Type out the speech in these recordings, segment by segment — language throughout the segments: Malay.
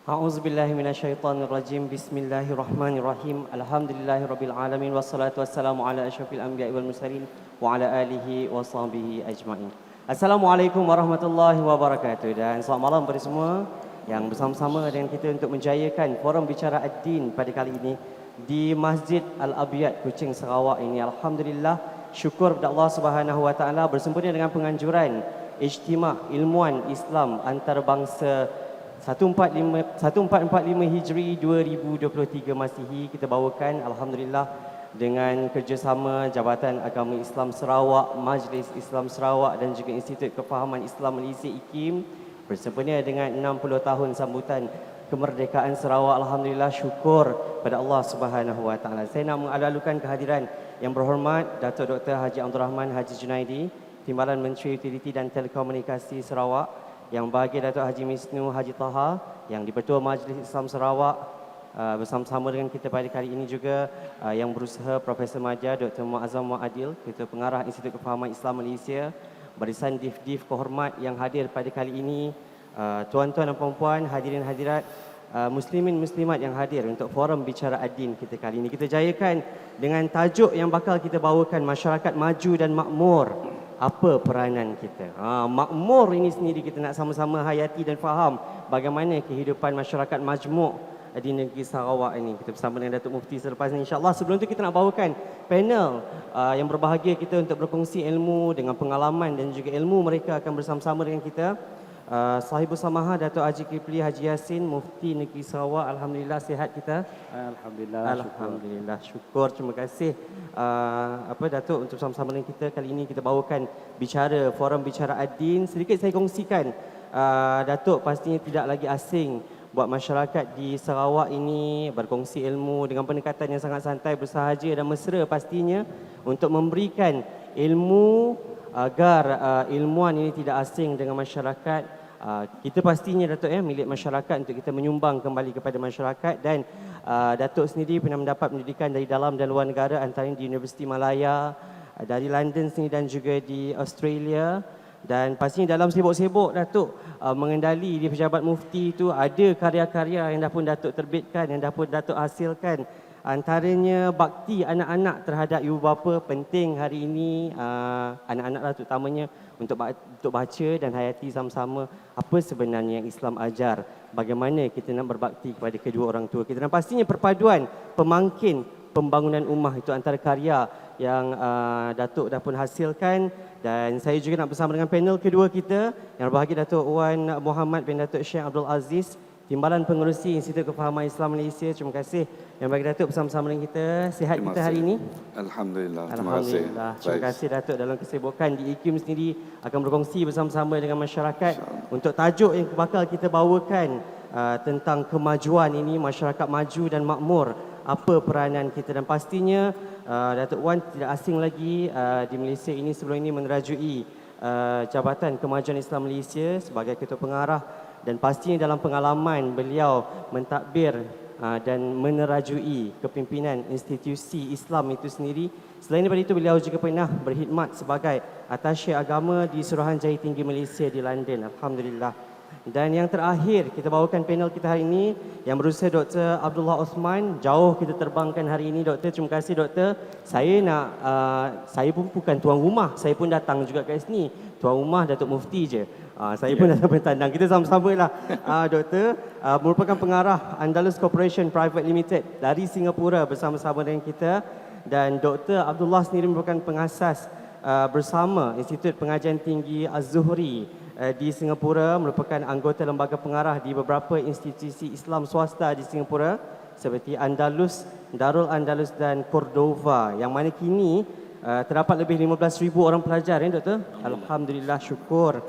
A'udzubillahi minasyaitonirrajim. Bismillahirrahmanirrahim. Alhamdulillahirabbil alamin wassalatu wassalamu ala asyrafil anbiya'i wal mursalin wa ala alihi wa sahbihi ajmain. Assalamualaikum warahmatullahi wabarakatuh, dan selamat malam kepada semua yang bersama-sama dengan kita untuk menjayakan forum bicara ad-din pada kali ini di Masjid Al-Abiyad, Kuching, Sarawak ini. Alhamdulillah, syukur kepada Allah Subhanahu wa taala bersempena dengan penganjuran ijtima' ilmuwan Islam antarabangsa 1445 Hijri 2023 Masihi kita bawakan, alhamdulillah, dengan kerjasama Jabatan Agama Islam Sarawak, Majlis Islam Sarawak dan juga Institut Kefahaman Islam Malaysia IKIM bersempena dengan 60 tahun sambutan kemerdekaan Sarawak. Alhamdulillah, syukur pada Allah Subhanahu wa taala. Saya nak mengalu-alukan kehadiran yang berhormat Datuk Dr. Haji Abdul Rahman Haji Junaidi, Timbalan Menteri Utiliti dan Telekomunikasi Sarawak, yang bahagia Datuk Haji Misnu Haji Taha, yang di-Pertua Majlis Islam Sarawak, bersama-sama dengan kita pada kali ini juga yang berusaha Profesor Maja Dr. Muazzam Muadil, Ketua Pengarah Institut Kefahaman Islam Malaysia, barisan div-div kehormat yang hadir pada kali ini, tuan-tuan dan puan-puan, hadirin hadirat, muslimin muslimat yang hadir untuk forum bicara ad-din kita kali ini. Kita jayakan dengan tajuk yang bakal kita bawakan, masyarakat maju dan makmur, apa peranan kita. Makmur ini sendiri kita nak sama-sama hayati dan faham bagaimana kehidupan masyarakat majmuk di negeri Sarawak ini. Kita bersama dengan Datuk Mufti selepas ini, insya-Allah. Sebelum itu kita nak bawakan panel yang berbahagia kita untuk berkongsi ilmu dengan pengalaman dan juga ilmu mereka akan bersama-sama dengan kita. Sahibus Samaha Datuk Haji Kipli Haji Yassin, Mufti Negeri Sarawak. Alhamdulillah, sihat kita? Alhamdulillah, syukur. Terima kasih Datuk untuk bersama-sama dengan kita. Kali ini kita bawakan forum bicara ad-din. Sedikit saya kongsikan, Datuk pastinya tidak lagi asing buat masyarakat di Sarawak ini berkongsi ilmu dengan pendekatan yang sangat santai, bersahaja dan mesra pastinya, untuk memberikan ilmu agar ilmuwan ini tidak asing dengan masyarakat. Kita pastinya, Datuk, milik masyarakat untuk kita menyumbang kembali kepada masyarakat. Dan Datuk sendiri pernah mendapat pendidikan dari dalam dan luar negara, antaranya di Universiti Malaya, dari London sini dan juga di Australia. Dan pastinya dalam sibuk-sibuk Datuk mengendali di Pejabat Mufti itu, ada karya-karya yang dah pun Datuk terbitkan, yang dah pun Datuk hasilkan. Antaranya bakti anak-anak terhadap ibu bapa. Penting hari ini anak-anaklah terutamanya untuk baca dan hayati sama-sama apa sebenarnya yang Islam ajar, bagaimana kita nak berbakti kepada kedua orang tua kita. Dan pastinya perpaduan pemangkin pembangunan ummah, itu antara karya yang Datuk dah pun hasilkan. Dan saya juga nak bersama dengan panel kedua kita yang berbahagia, Datuk Wan Muhammad bin Datuk Sheikh Abdul Aziz, Timbalan Pengerusi Institut Kefahaman Islam Malaysia. Terima kasih yang bagi Datuk bersama-sama dengan kita. Sihat kita hari ini? Alhamdulillah. Alhamdulillah. Terima kasih Datuk dalam kesibukan di IKIM sendiri akan berkongsi bersama-sama dengan masyarakat untuk tajuk yang bakal kita bawakan tentang kemajuan ini, masyarakat maju dan makmur, apa peranan kita. Dan pastinya Datuk Wan tidak asing lagi di Malaysia ini, sebelum ini menerajui Jabatan Kemajuan Islam Malaysia sebagai Ketua Pengarah. Dan pastinya dalam pengalaman beliau mentadbir dan menerajui kepimpinan institusi Islam itu sendiri. Selain daripada itu, beliau juga pernah berkhidmat sebagai Atashe Agama di Suruhanjaya Tinggi Malaysia di London. Alhamdulillah. Dan yang terakhir, kita bawakan panel kita hari ini yang berusaha Dr. Abdullah Osman. Jauh kita terbangkan hari ini, Doktor. Terima kasih, Doktor. Saya pun bukan tuan rumah, saya pun datang juga ke sini. Tuan rumah Datuk Mufti je. Saya pun datang bertandang. Kita sama-sama lah. Doktor merupakan pengarah Andalus Corporation Private Limited dari Singapura bersama-sama dengan kita. Dan Dr. Abdullah sendiri merupakan pengasas bersama Institut Pengajian Tinggi Az-Zuhri di Singapura, merupakan anggota lembaga pengarah di beberapa institusi Islam swasta di Singapura seperti Andalus, Darul Andalus dan Cordova, yang mana kini terdapat lebih 15,000 orang pelajar, Doktor. Alhamdulillah, syukur,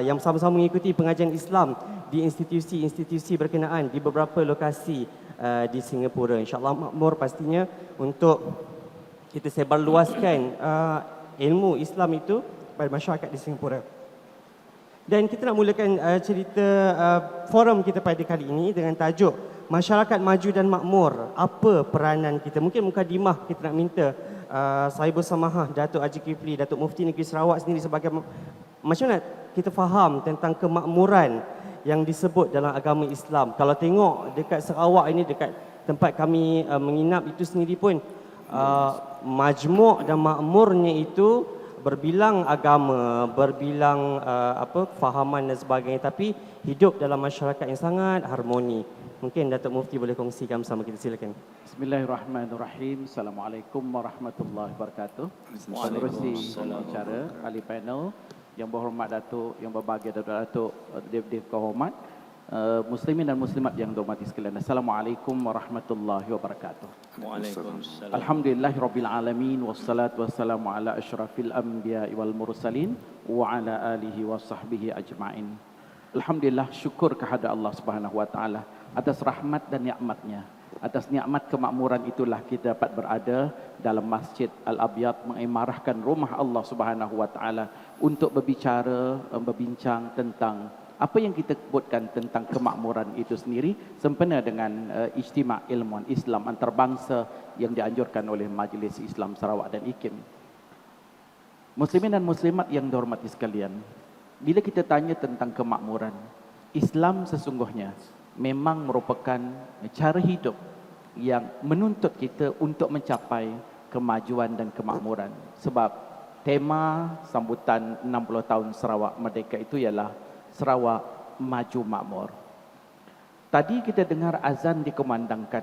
yang sama-sama mengikuti pengajian Islam di institusi-institusi berkenaan di beberapa lokasi di Singapura. InsyaAllah makmur pastinya untuk kita sebarluaskan ilmu Islam itu pada masyarakat di Singapura. Dan kita nak mulakan cerita forum kita pada kali ini dengan tajuk Masyarakat Maju dan Makmur, apa peranan kita. Mungkin mukadimah kita nak minta Sahibus Samaha Datuk Haji Kipli, Datuk Mufti Negeri Sarawak sendiri, sebagai macam mana kita faham tentang kemakmuran yang disebut dalam agama Islam. Kalau tengok dekat Sarawak ini, dekat tempat kami menginap itu sendiri pun, majmuk dan makmurnya itu berbilang agama, berbilang fahaman dan sebagainya, tapi hidup dalam masyarakat yang sangat harmoni. Mungkin Datuk Mufti boleh kongsikan bersama kita, silakan. Bismillahirrahmanirrahim. Assalamualaikum warahmatullahi wabarakatuh. Menerusi pembicara ahli panel, yang berhormat Datuk, yang berbahagia Datuk Dev kehormat, muslimin dan muslimat yang dihormati sekalian. Assalamualaikum warahmatullahi wabarakatuh. Waalaikumsalam. Alhamdulillahirabbil alamin wassalatu wassalamu ala asyrafil anbiya wal mursalin wa ala alihi wasahbihi ajmain. Alhamdulillah, syukur kehadrat Allah Subhanahu wa taala atas rahmat dan nikmat-Nya. Atas nikmat kemakmuran itulah kita dapat berada dalam Masjid Al-Abyad, mengimarahkan rumah Allah Subhanahu wa taala untuk berbicara, berbincang tentang apa yang kita sebutkan tentang kemakmuran itu sendiri, sempena dengan ijtima' ilmuwan Islam antarabangsa yang dianjurkan oleh Majlis Islam Sarawak dan IKIM. Muslimin dan muslimat yang dihormati sekalian, bila kita tanya tentang kemakmuran, Islam sesungguhnya memang merupakan cara hidup yang menuntut kita untuk mencapai kemajuan dan kemakmuran. Sebab tema sambutan 60 tahun Sarawak Merdeka itu ialah Sarawak Maju Makmur. Tadi kita dengar azan dikumandangkan.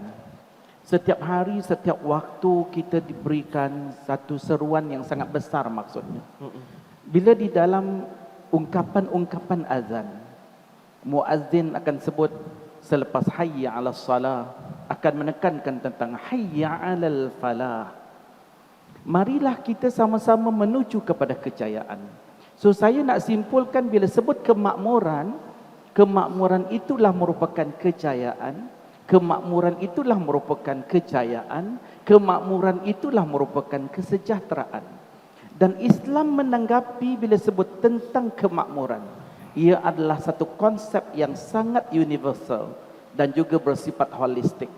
Setiap hari, setiap waktu kita diberikan satu seruan yang sangat besar maksudnya. Bila di dalam ungkapan-ungkapan azan, muazzin akan sebut selepas hayya 'alas salah, akan menekankan tentang hayya 'alal falah. Marilah kita sama-sama menuju kepada kejayaan. So saya nak simpulkan, bila sebut kemakmuran, kemakmuran itulah merupakan kejayaan, kemakmuran itulah merupakan kejayaan, kemakmuran itulah merupakan kesejahteraan. Dan Islam menanggapi bila sebut tentang kemakmuran, ia adalah satu konsep yang sangat universal dan juga bersifat holistik.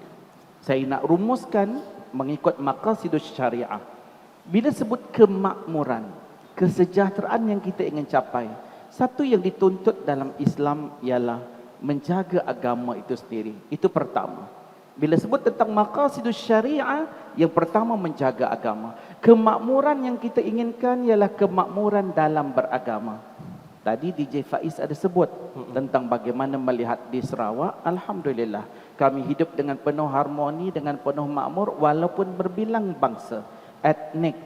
Saya nak rumuskan mengikut maqasidus syariah. Bila sebut kemakmuran, kesejahteraan yang kita ingin capai, satu yang dituntut dalam Islam ialah menjaga agama itu sendiri. Itu pertama. Bila sebut tentang maqasidus syariah, yang pertama menjaga agama. Kemakmuran yang kita inginkan ialah kemakmuran dalam beragama. Tadi DJ Faiz ada sebut tentang bagaimana melihat di Sarawak. Alhamdulillah, kami hidup dengan penuh harmoni, dengan penuh makmur, walaupun berbilang bangsa, etnik,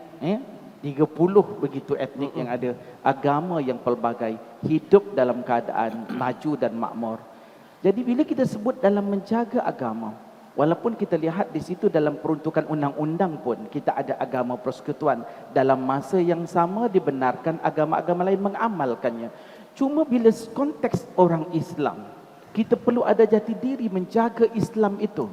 30 begitu etnik yang ada, agama yang pelbagai, hidup dalam keadaan maju dan makmur. Jadi bila kita sebut dalam menjaga agama, walaupun kita lihat di situ dalam peruntukan undang-undang pun kita ada agama persekutuan, dalam masa yang sama dibenarkan agama-agama lain mengamalkannya. Cuma bila konteks orang Islam, kita perlu ada jati diri menjaga Islam itu.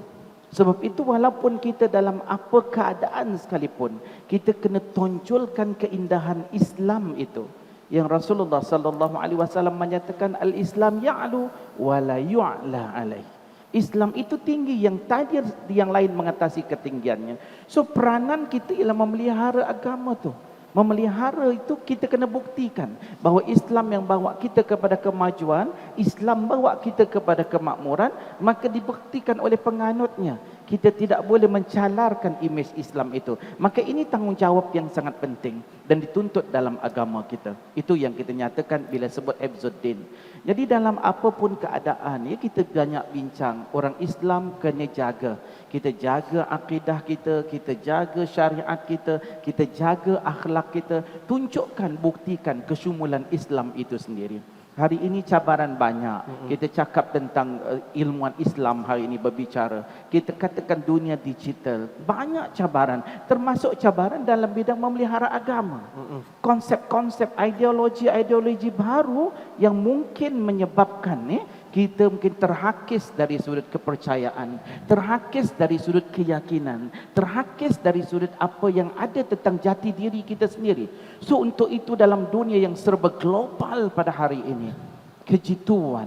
Sebab itu walaupun kita dalam apa keadaan sekalipun, kita kena tonjolkan keindahan Islam itu. Yang Rasulullah sallallahu alaihi wasallam menyatakan, al-Islam ya'lu wa la yu'la alaih. Islam itu tinggi, yang tadi yang lain mengatasi ketinggiannya. So peranan kita ialah memelihara agama tu. Memelihara itu kita kena buktikan bahawa Islam yang bawa kita kepada kemajuan, Islam bawa kita kepada kemakmuran, maka dibuktikan oleh penganutnya. Kita tidak boleh mencalarkan imej Islam itu. Maka ini tanggungjawab yang sangat penting dan dituntut dalam agama kita. Itu yang kita nyatakan bila sebut Hifzuddin. Jadi dalam apapun keadaan, ya, kita banyak bincang, orang Islam kena jaga. Kita jaga akidah kita, kita jaga syariat kita jaga akhlak kita. Tunjukkan, buktikan kesyumulan Islam itu sendiri. Hari ini cabaran banyak. Kita cakap tentang ilmuwan Islam hari ini berbicara. Kita katakan dunia digital. Banyak cabaran. Termasuk cabaran dalam bidang memelihara agama. Konsep-konsep, ideologi-ideologi baru yang mungkin menyebabkan kita mungkin terhakis dari sudut kepercayaan, terhakis dari sudut keyakinan, terhakis dari sudut apa yang ada tentang jati diri kita sendiri. So untuk itu dalam dunia yang serba global pada hari ini, kejituan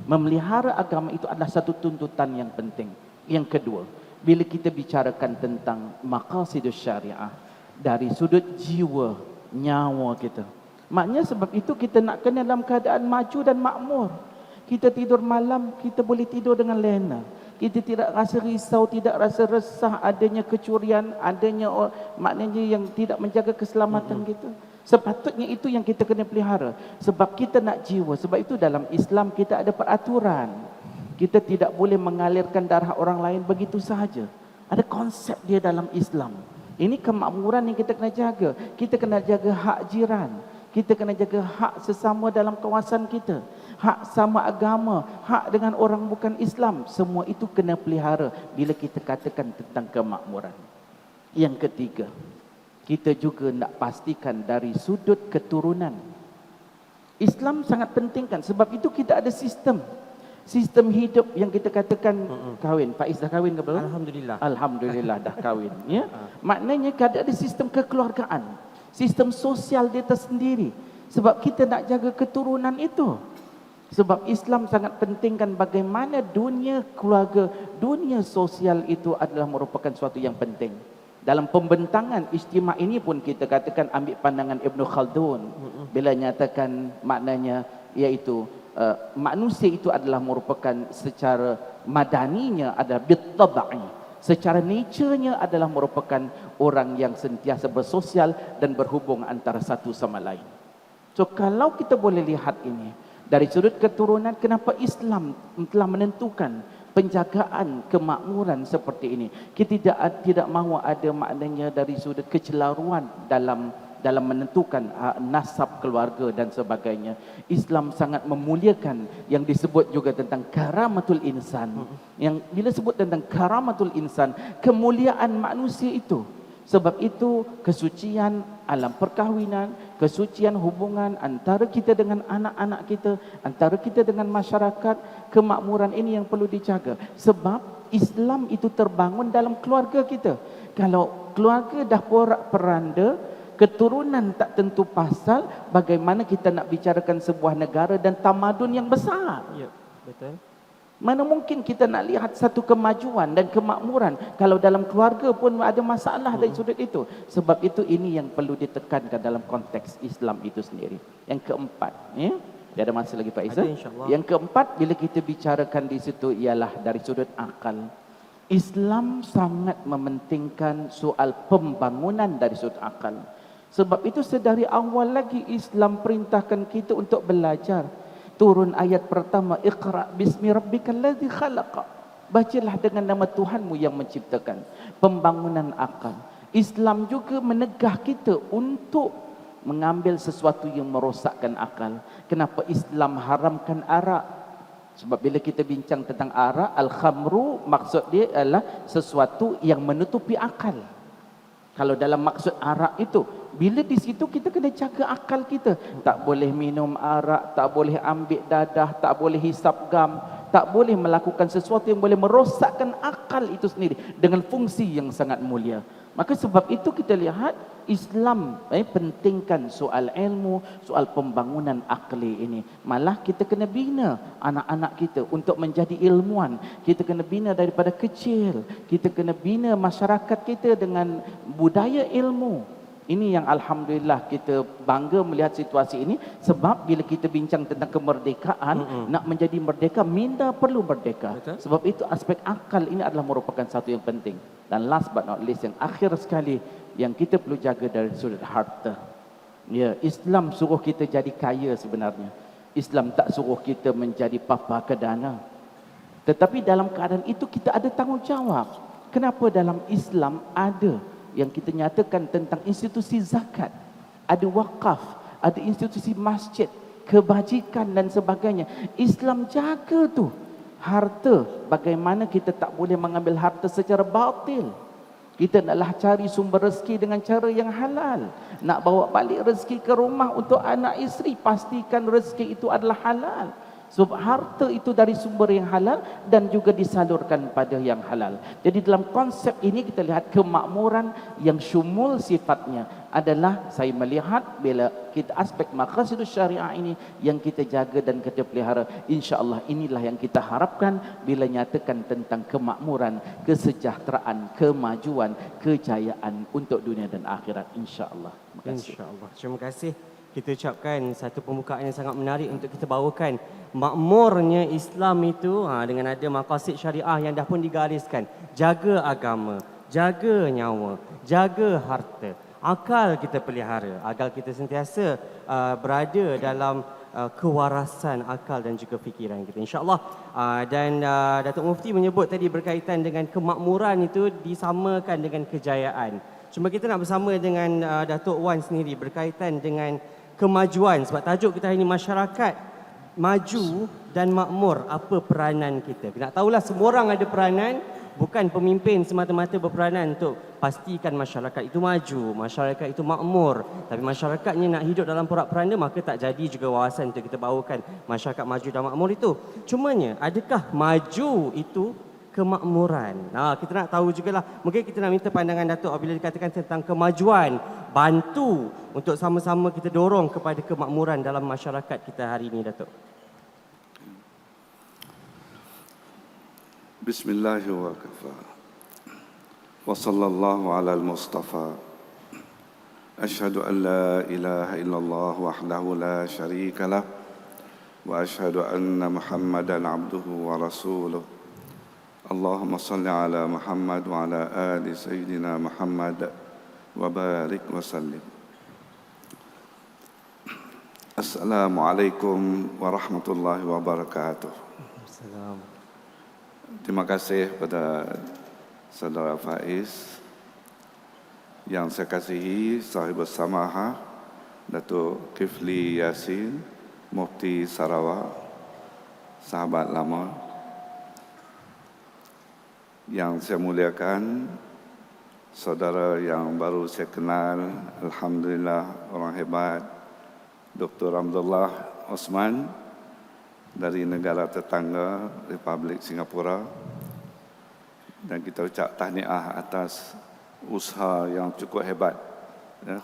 memelihara agama itu adalah satu tuntutan yang penting. Yang kedua, bila kita bicarakan tentang maqasidus syariah dari sudut jiwa, nyawa kita, maknanya sebab itu kita nak kena dalam keadaan maju dan makmur. Kita tidur malam, kita boleh tidur dengan lena. Kita tidak rasa risau, tidak rasa resah adanya kecurian, adanya maknanya yang tidak menjaga keselamatan kita. Sepatutnya itu yang kita kena pelihara. Sebab kita nak jiwa. Sebab itu dalam Islam kita ada peraturan. Kita tidak boleh mengalirkan darah orang lain begitu sahaja. Ada konsep dia dalam Islam. Ini kemakmuran yang kita kena jaga. Kita kena jaga hak jiran. Kita kena jaga hak sesama dalam kawasan kita. Hak sama agama, hak dengan orang bukan Islam. Semua itu kena pelihara bila kita katakan tentang kemakmuran. Yang ketiga, kita juga nak pastikan dari sudut keturunan. Islam sangat pentingkan, sebab itu kita ada sistem. Sistem hidup yang kita katakan kahwin. Faiz dah kahwin ke belum? Alhamdulillah. Alhamdulillah dah kahwin. Ya? Maknanya ada sistem kekeluargaan. Sistem sosial dia tersendiri. Sebab kita nak jaga keturunan itu. Sebab Islam sangat pentingkan bagaimana dunia keluarga, dunia sosial itu adalah merupakan suatu yang penting. Dalam pembentangan ijtima' ini pun kita katakan ambil pandangan Ibn Khaldun. Bila nyatakan maknanya iaitu manusia itu adalah merupakan secara madaninya adalah bitabai. Secara nature-nya adalah merupakan orang yang sentiasa bersosial dan berhubung antara satu sama lain. So kalau kita boleh lihat ini dari sudut keturunan, kenapa Islam telah menentukan penjagaan kemakmuran seperti ini. Kita tidak mahu ada maknanya dari sudut kecelaruan dalam menentukan nasab keluarga dan sebagainya. Islam sangat memuliakan yang disebut juga tentang karamatul insan. Yang bila sebut tentang karamatul insan, kemuliaan manusia itu. Sebab itu kesucian alam perkahwinan, kesucian hubungan antara kita dengan anak-anak kita, antara kita dengan masyarakat, kemakmuran ini yang perlu dijaga. Sebab Islam itu terbangun dalam keluarga kita. Kalau keluarga dah porak-peranda, keturunan tak tentu pasal, bagaimana kita nak bicarakan sebuah negara dan tamadun yang besar? Ya, betul. Mana mungkin kita nak lihat satu kemajuan dan kemakmuran kalau dalam keluarga pun ada masalah dari sudut itu. Sebab itu ini yang perlu ditekankan dalam konteks Islam itu sendiri. Yang keempat, ya. Dia ada masa lagi Pak Izzah? Yang keempat, bila kita bicarakan di situ ialah dari sudut akal. Islam sangat mementingkan soal pembangunan dari sudut akal. Sebab itu sedari awal lagi Islam perintahkan kita untuk belajar. Turun ayat pertama, Iqra bismi rabbikal ladzi khalaqa. Bacalah dengan nama Tuhanmu yang menciptakan. Pembangunan akal. Islam juga menegah kita untuk mengambil sesuatu yang merosakkan akal. Kenapa Islam haramkan arak? Sebab bila kita bincang tentang arak, al-khamru maksud dia adalah sesuatu yang menutupi akal. Kalau dalam maksud arak itu, bila di situ kita kena jaga akal kita. Tak boleh minum arak, tak boleh ambil dadah, tak boleh hisap gam, tak boleh melakukan sesuatu yang boleh merosakkan akal itu sendiri dengan fungsi yang sangat mulia. Maka sebab itu kita lihat Islam pentingkan soal ilmu, soal pembangunan akli ini. Malah kita kena bina anak-anak kita untuk menjadi ilmuwan. Kita kena bina daripada kecil. Kita kena bina masyarakat kita dengan budaya ilmu. Ini yang alhamdulillah kita bangga melihat situasi ini. Sebab bila kita bincang tentang kemerdekaan, nak menjadi merdeka, minda perlu merdeka. Betul. Sebab itu aspek akal ini adalah merupakan satu yang penting. Dan last but not least, yang akhir sekali, yang kita perlu jaga dari sudut harta. Ya, Islam suruh kita jadi kaya sebenarnya. Islam tak suruh kita menjadi papa kedana. Tetapi dalam keadaan itu kita ada tanggungjawab. Kenapa dalam Islam ada yang kita nyatakan tentang institusi zakat, ada wakaf, ada institusi masjid, kebajikan dan sebagainya. Islam jaga tu harta. Bagaimana kita tak boleh mengambil harta secara batil. Kita naklah cari sumber rezeki dengan cara yang halal. Nak bawa balik rezeki ke rumah untuk anak isteri, pastikan rezeki itu adalah halal. Sebab harta itu dari sumber yang halal dan juga disalurkan pada yang halal. Jadi dalam konsep ini kita lihat kemakmuran yang syumul sifatnya adalah, saya melihat bila kita aspek maqasidus syariah ini yang kita jaga dan kita pelihara, insya-Allah inilah yang kita harapkan bila nyatakan tentang kemakmuran, kesejahteraan, kemajuan, kejayaan untuk dunia dan akhirat, insya-Allah. Insya-Allah. Terima kasih kita ucapkan satu pembukaan yang sangat menarik untuk kita bawakan makmurnya Islam itu dengan ada maqasid syariah yang dah pun digariskan. Jaga agama, jaga nyawa, jaga harta. Akal kita pelihara agar kita sentiasa berada dalam kewarasan akal dan juga fikiran kita, insya-Allah. Dan Datuk Mufti menyebut tadi berkaitan dengan kemakmuran itu disamakan dengan kejayaan. Cuma kita nak bersama dengan Datuk Wan sendiri berkaitan dengan kemajuan, sebab tajuk kita hari ini masyarakat maju dan makmur, apa peranan kita. Kita nak tahulah semua orang ada peranan, bukan pemimpin semata-mata berperanan untuk pastikan masyarakat itu maju, masyarakat itu makmur. Tapi masyarakatnya nak hidup dalam porak-poranda, maka tak jadi juga wawasan untuk kita bawakan masyarakat maju dan makmur itu. Cumanya, adakah maju itu kemakmuran? Kita nak tahu jugalah. Mungkin kita nak minta pandangan Datuk apabila dikatakan tentang kemajuan, bantu untuk sama-sama kita dorong kepada kemakmuran dalam masyarakat kita hari ini, Datuk. Bismillahirrahmanirrahim. Wa sallallahu ala al-Mustafa. Ashhadu an la ilaha illallah wahdahu la syarika lah. Wa ashhadu anna Muhammadan abduhu wa rasuluh. Allahumma salli ala Muhammad wa ala ali Sayyidina Muhammad wa barik wa sallim. Assalamualaikum warahmatullahi wabarakatuh. Assalamualaikum. Terima kasih kepada Saudara Faiz yang saya kasihi, sahibus samaha Datuk Kifli Yassin, Mufti Sarawak, sahabat lama yang saya muliakan, saudara yang baru saya kenal, alhamdulillah orang hebat, Dr. Abdullah Osman dari negara tetangga Republik Singapura, dan kita ucap tahniah atas usaha yang cukup hebat,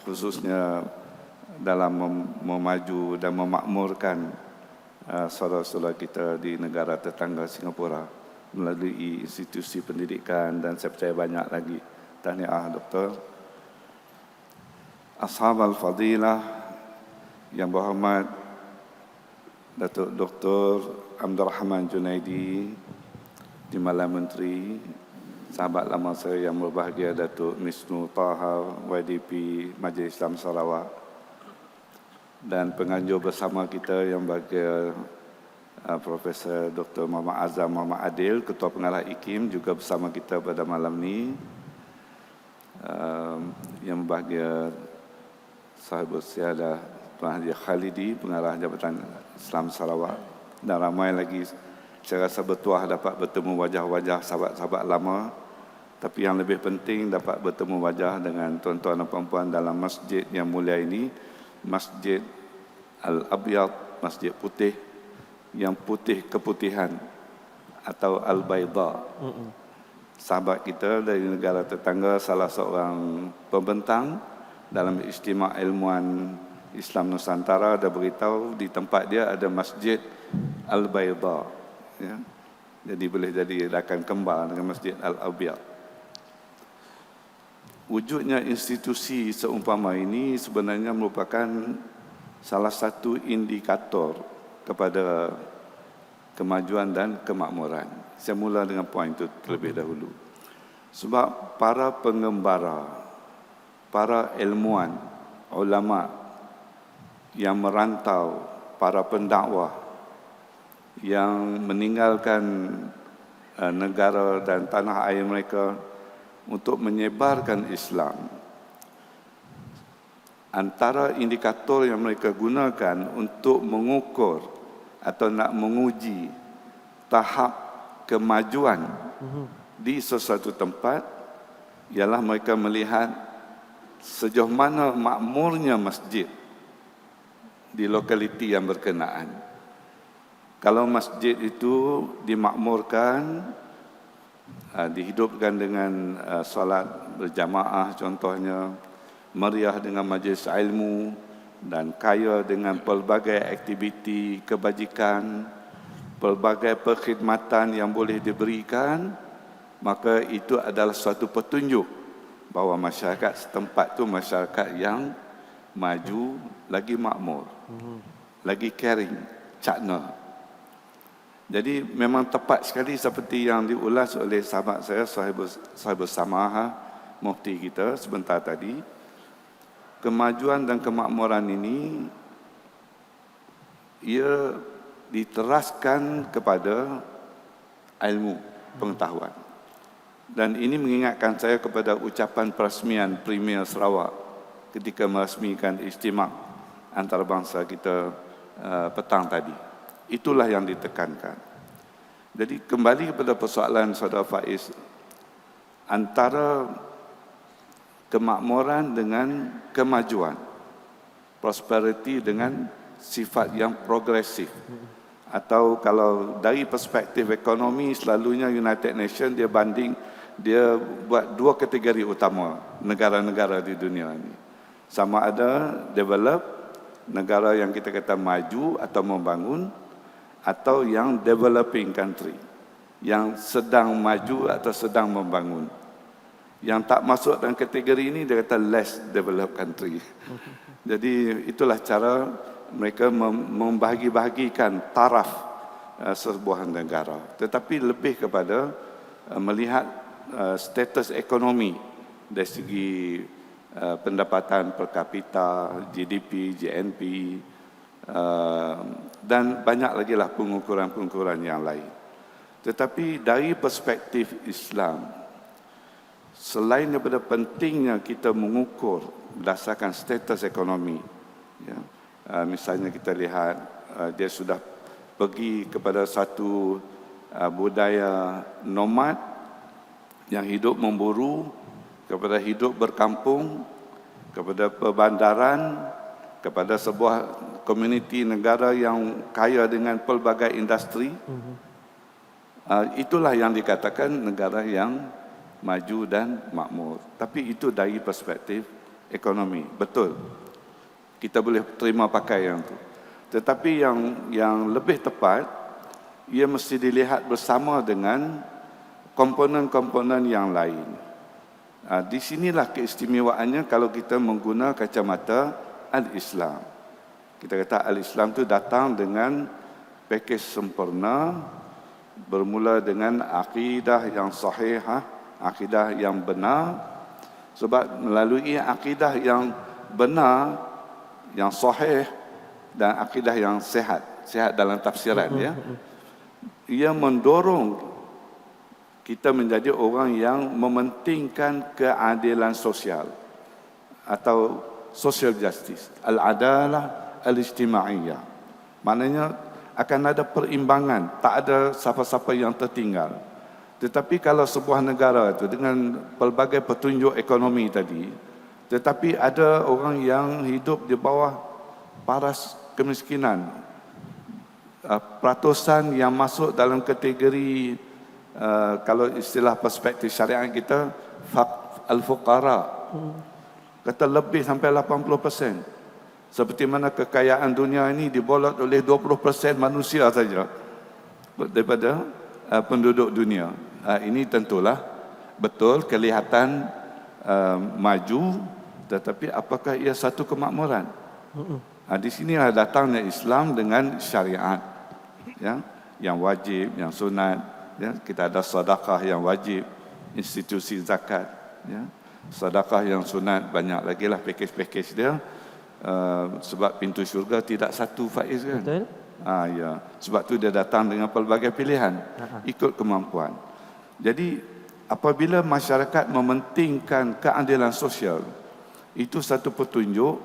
khususnya dalam memaju dan memakmurkan saudara-saudara kita di negara tetangga Singapura melalui institusi pendidikan, dan saya percaya banyak lagi. Tahniah Doktor. Ashab al-Fadilah yang berhormat Datuk Dr. Abdul Rahman Junaidi, Timbalan Menteri, sahabat lama saya yang berbahagia Datuk Misnu Taha, YDP Majlis Islam Sarawak, dan penganjur bersama kita yang bahagia Profesor Dr. Muhammad Azam Muhammad Adil, Ketua Pengarah IKIM, juga bersama kita pada malam ini. Yang berbahagia Sahibul Siadah Tuan Haji Khalidi, Pengarah Jabatan Islam Sarawak, dan ramai lagi. Saya rasa bertuah dapat bertemu wajah-wajah sahabat-sahabat lama, tapi yang lebih penting dapat bertemu wajah dengan tuan-tuan dan puan-puan dalam masjid yang mulia ini, Masjid Al-Abyad, Masjid Putih, yang putih keputihan, atau Al-Bayda. Sahabat kita dari negara tetangga, salah seorang pembentang dalam Istimewa Ilmuwan Islam Nusantara, dah beritahu di tempat dia ada Masjid Al-Bayda, ya. Jadi boleh jadi rakan kembar dengan Masjid Al-Abyad. Wujudnya institusi seumpama ini sebenarnya merupakan salah satu indikator kepada kemajuan dan kemakmuran. Saya mula dengan poin itu terlebih dahulu. Sebab para pengembara, para ilmuwan, ulama yang merantau, para pendakwah yang meninggalkan negara dan tanah air mereka untuk menyebarkan Islam, antara indikator yang mereka gunakan untuk mengukur atau nak menguji tahap kemajuan di sesuatu tempat ialah mereka melihat sejauh mana makmurnya masjid di lokaliti yang berkenaan. Kalau masjid itu dimakmurkan, dihidupkan dengan solat berjamaah contohnya, meriah dengan majlis ilmu, dan kaya dengan pelbagai aktiviti kebajikan, pelbagai perkhidmatan yang boleh diberikan, maka itu adalah suatu petunjuk bahawa masyarakat setempat itu masyarakat yang maju, lagi makmur, lagi caring, cakna. Jadi memang tepat sekali seperti yang diulas oleh sahabat saya, Sahibus Samaha, mufti kita sebentar tadi. Kemajuan dan kemakmuran ini ia diteraskan kepada ilmu, pengetahuan. Dan ini mengingatkan saya kepada ucapan perasmian Premier Sarawak ketika merasmikan istimewa antarabangsa kita petang tadi. Itulah yang ditekankan. Jadi kembali kepada persoalan Saudara Faiz, antara kemakmuran dengan kemajuan, prosperity dengan sifat yang progresif. Atau kalau dari perspektif ekonomi, selalunya United Nations dia buat dua kategori utama negara-negara di dunia ini. Sama ada develop, negara yang kita kata maju atau membangun, atau yang developing country, yang sedang maju atau sedang membangun. Yang tak masuk dalam kategori ini dia kata less developed country. Jadi itulah cara mereka membahagi-bahagikan taraf sebuah negara. Tetapi lebih kepada melihat status ekonomi dari segi pendapatan per kapita, GDP, GNP, dan banyak lagi lah pengukuran-pengukuran yang lain. Tetapi dari perspektif Islam, selain daripada pentingnya kita mengukur berdasarkan status ekonomi, ya, misalnya kita lihat dia sudah pergi kepada satu budaya nomad yang hidup memburu, kepada hidup berkampung, kepada perbandaran, kepada sebuah komuniti negara yang kaya dengan pelbagai industri. Itulah yang dikatakan negara yang maju dan makmur. Tapi itu dari perspektif ekonomi, betul. Kita boleh terima pakai yang itu. Tetapi yang lebih tepat, ia mesti dilihat bersama dengan komponen-komponen yang lain. Di sinilah keistimewaannya kalau kita menggunakan kacamata Al-Islam. Kita kata Al-Islam itu datang dengan pakej sempurna, bermula dengan akidah yang sahihah, akidah yang benar. Sebab melalui akidah yang benar, yang sahih dan akidah yang sehat dalam tafsiran, ya, ia mendorong kita menjadi orang yang mementingkan keadilan sosial atau social justice, al-adalah al-ijtimaiyah. Maknanya akan ada perimbangan, tak ada siapa-siapa yang tertinggal. Tetapi kalau sebuah negara itu dengan pelbagai petunjuk ekonomi tadi, tetapi ada orang yang hidup di bawah paras kemiskinan, peratusan yang masuk dalam kategori kalau istilah perspektif syariat kita al-fuqara, kata lebih sampai 80%. Seperti mana kekayaan dunia ini dibolot oleh 20% manusia saja daripada penduduk dunia. Ini tentulah betul kelihatan maju, tetapi apakah ia satu kemakmuran? Di sinilah datangnya Islam dengan syariat, ya, yang wajib, yang sunat, ya. Kita ada sedekah yang wajib, institusi zakat, ya. Sedekah yang sunat, banyak lagi lah pakej-pakej dia. Sebab pintu syurga tidak satu, Faiz, kan? Betul. Ya. Sebab tu dia datang dengan pelbagai pilihan, ikut kemampuan. Jadi apabila masyarakat mementingkan keadilan sosial, itu satu petunjuk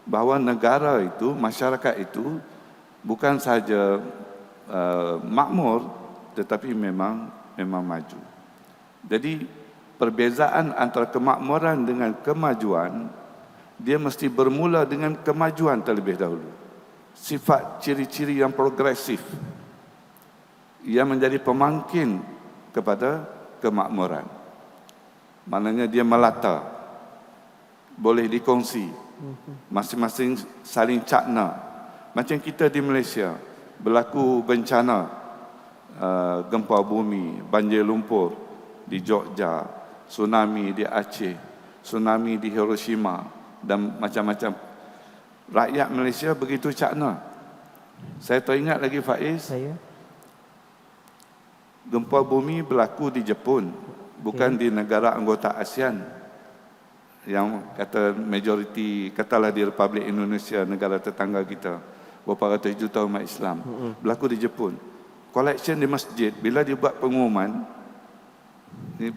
bahawa negara itu, masyarakat itu bukan sahaja makmur, tetapi memang maju. Jadi perbezaan antara kemakmuran dengan kemajuan, dia mesti bermula dengan kemajuan terlebih dahulu. Sifat ciri-ciri yang progresif, ia menjadi pemangkin kepada kemakmuran. Maknanya dia melata, boleh dikongsi, masing-masing saling cakna. Macam kita di Malaysia, berlaku bencana, gempa bumi, banjir lumpur di Jogja, tsunami di Aceh, tsunami di Hiroshima dan macam-macam rakyat Malaysia begitu cakna. Saya teringat lagi Faiz, Saya. gempa bumi berlaku di Jepun, bukan di negara anggota ASEAN. Yang kata majoriti, katalah di Republik Indonesia, negara tetangga kita, berapa ratus juta umat Islam, berlaku di Jepun. Collection di masjid, bila dia buat pengumuman, ini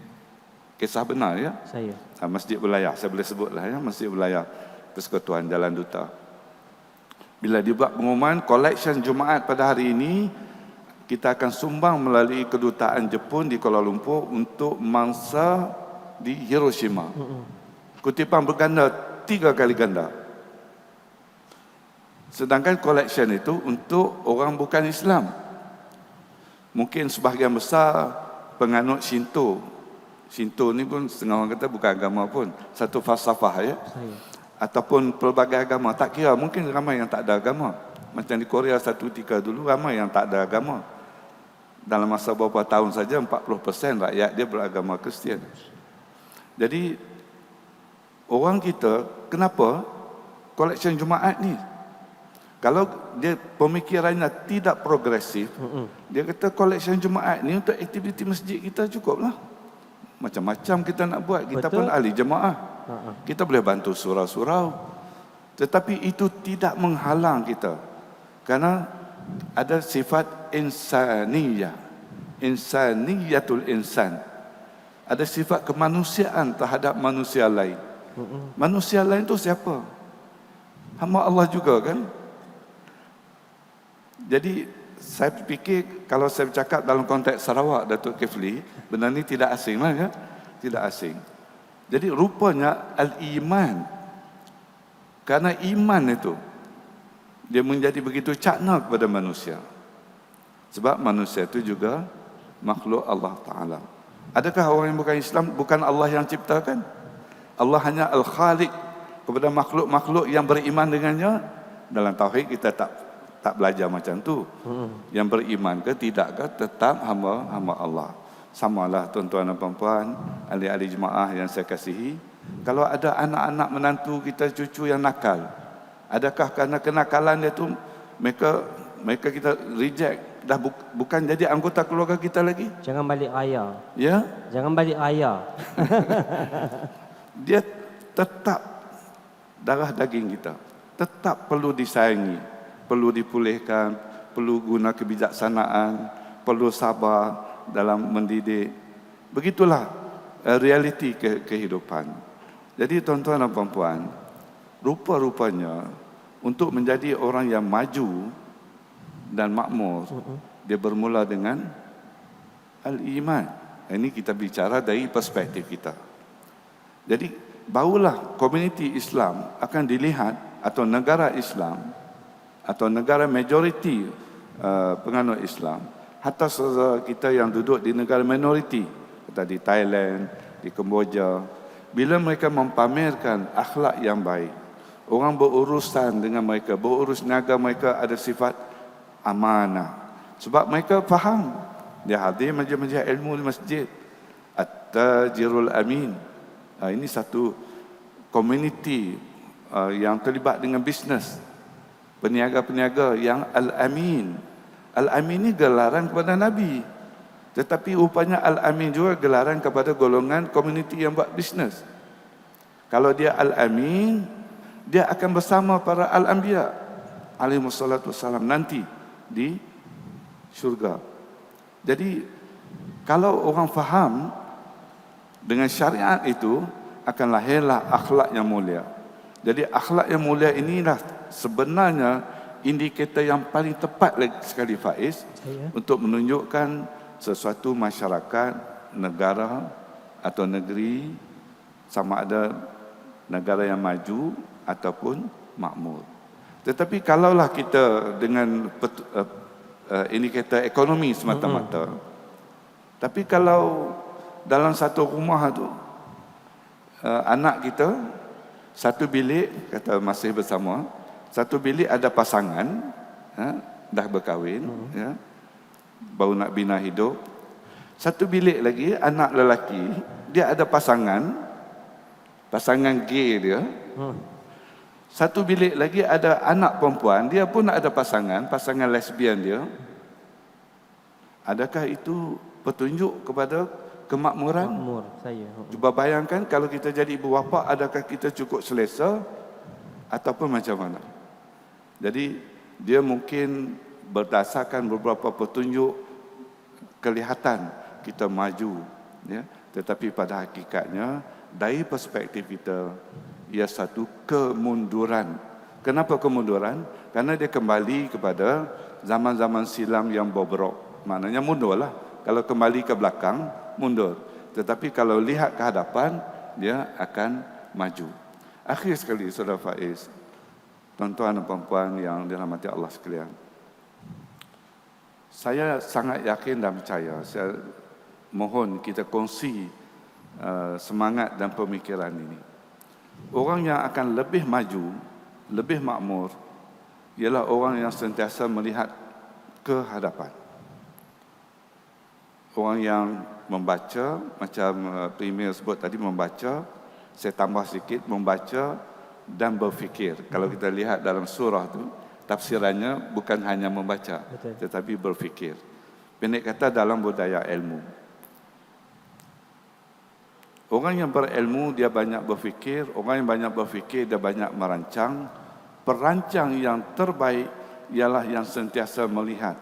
kisah benar ya, Saya. Masjid Belayar, saya boleh sebutlah ya, Masjid Belayar, Persekutuan Jalan Duta. Bila dibuat pengumuman collection Jumaat pada hari ini, kita akan sumbang melalui kedutaan Jepun di Kuala Lumpur untuk mangsa di Hiroshima. Kutipan berganda 3 kali ganda. Sedangkan collection itu untuk orang bukan Islam. Mungkin sebahagian besar penganut Shinto. Shinto ni pun setengah orang kata bukan agama pun, satu falsafah ya. Saya. Ataupun pelbagai agama, tak kira, mungkin ramai yang tak ada agama. Macam di Korea satu ketika dulu ramai yang tak ada agama. Dalam masa beberapa tahun saja 40% rakyat dia beragama Kristian. Jadi orang kita kenapa collection Jumaat ni? Kalau dia pemikirannya tidak progresif, dia kata collection Jumaat ni untuk aktiviti masjid kita cukuplah. Macam-macam kita nak buat, kita Betul. pun ahli jemaah. Kita boleh bantu surau-surau. Tetapi itu tidak menghalang kita. Karena ada sifat insaniyah. Insaniyatul insan. Ada sifat kemanusiaan terhadap manusia lain. Manusia lain itu siapa? Hamba Allah juga kan? Jadi saya fikir kalau saya bercakap dalam konteks Sarawak, Datuk Kifli, benda ni tidak asing lah ya? Tidak asing. Jadi rupanya al-iman, karena iman itu dia menjadi begitu cakna kepada manusia. Sebab manusia itu juga makhluk Allah Ta'ala. Adakah orang yang bukan Islam bukan Allah yang ciptakan? Allah hanya al-Khaliq kepada makhluk-makhluk yang beriman dengannya. Dalam tauhid kita tak belajar macam tu. Yang beriman ke tidak ke tetap hamba Allah. Samalah tuan-tuan dan puan-puan, ahli-ahli jemaah yang saya kasihi, kalau ada anak-anak menantu kita, cucu yang nakal, adakah kerana kenakalan dia tu mereka kita reject, dah bukan jadi anggota keluarga kita lagi? Jangan balik raya. Ya, Jangan balik raya. dia tetap darah daging kita, tetap perlu disayangi, perlu dipulihkan, perlu guna kebijaksanaan, perlu sabar dalam mendidik. Begitulah realiti kehidupan. Jadi tuan-tuan dan puan-puan, rupa-rupanya untuk menjadi orang yang maju dan makmur, dia bermula dengan al-iman. Ini kita bicara dari perspektif kita. Jadi barulah komuniti Islam akan dilihat, atau negara Islam atau negara majoriti penganut Islam, hatta saudara kita yang duduk di negara minoriti, kata di Thailand, di Kemboja, bila mereka mempamerkan akhlak yang baik, orang berurusan dengan mereka, berurus niaga mereka ada sifat amanah. Sebab mereka faham, dia hadir majlis-majlis ilmu di masjid, at-tajirul amin. Ini satu komuniti yang terlibat dengan bisnes, peniaga-peniaga yang al-amin. Al-Amin ni gelaran kepada Nabi. Tetapi rupanya Al-Amin juga gelaran kepada golongan komuniti yang buat bisnes. Kalau dia Al-Amin, dia akan bersama para Al-Anbiya alaihissalatu wassalam nanti di syurga. Jadi kalau orang faham dengan syariat itu, akan lahirlah akhlak yang mulia. Jadi akhlak yang mulia inilah sebenarnya indikator yang paling tepat lagi sekali Faiz untuk menunjukkan sesuatu masyarakat, negara atau negeri sama ada negara yang maju ataupun makmur. Tetapi kalaulah kita dengan indikator ekonomi semata-mata, tapi kalau dalam satu rumah tu anak kita satu bilik, kata masih bersama, satu bilik ada pasangan, dah berkahwin, ya, baru nak bina hidup. Satu bilik lagi anak lelaki, dia ada pasangan gay dia. Satu bilik lagi ada anak perempuan, dia pun ada pasangan lesbian dia. Adakah itu petunjuk kepada kemakmuran? Makmur saya. Cuba bayangkan kalau kita jadi ibu bapa, adakah kita cukup selesa ataupun macam mana? Jadi dia mungkin berdasarkan beberapa petunjuk kelihatan kita maju, ya. Tetapi pada hakikatnya dari perspektif kita ia satu kemunduran. Kenapa kemunduran? Karena dia kembali kepada zaman-zaman silam yang bobrok. Maknanya mundurlah. Kalau kembali ke belakang, mundur. Tetapi kalau lihat ke hadapan, dia akan maju. Akhir sekali, Saudara Faiz, tuan-tuan dan puan-puan yang dirahmati Allah sekalian, saya sangat yakin dan percaya, saya mohon kita kongsi semangat dan pemikiran ini. Orang yang akan lebih maju, lebih makmur, ialah orang yang sentiasa melihat ke hadapan. Orang yang membaca, macam Premier sebut tadi, membaca, saya tambah sikit, membaca dan berfikir. Kalau kita lihat dalam surah tu, tafsirannya bukan hanya membaca, tetapi berfikir. Pendek kata, dalam budaya ilmu. Orang yang berilmu, dia banyak berfikir. Orang yang banyak berfikir, dia banyak merancang. Perancang yang terbaik ialah yang sentiasa melihat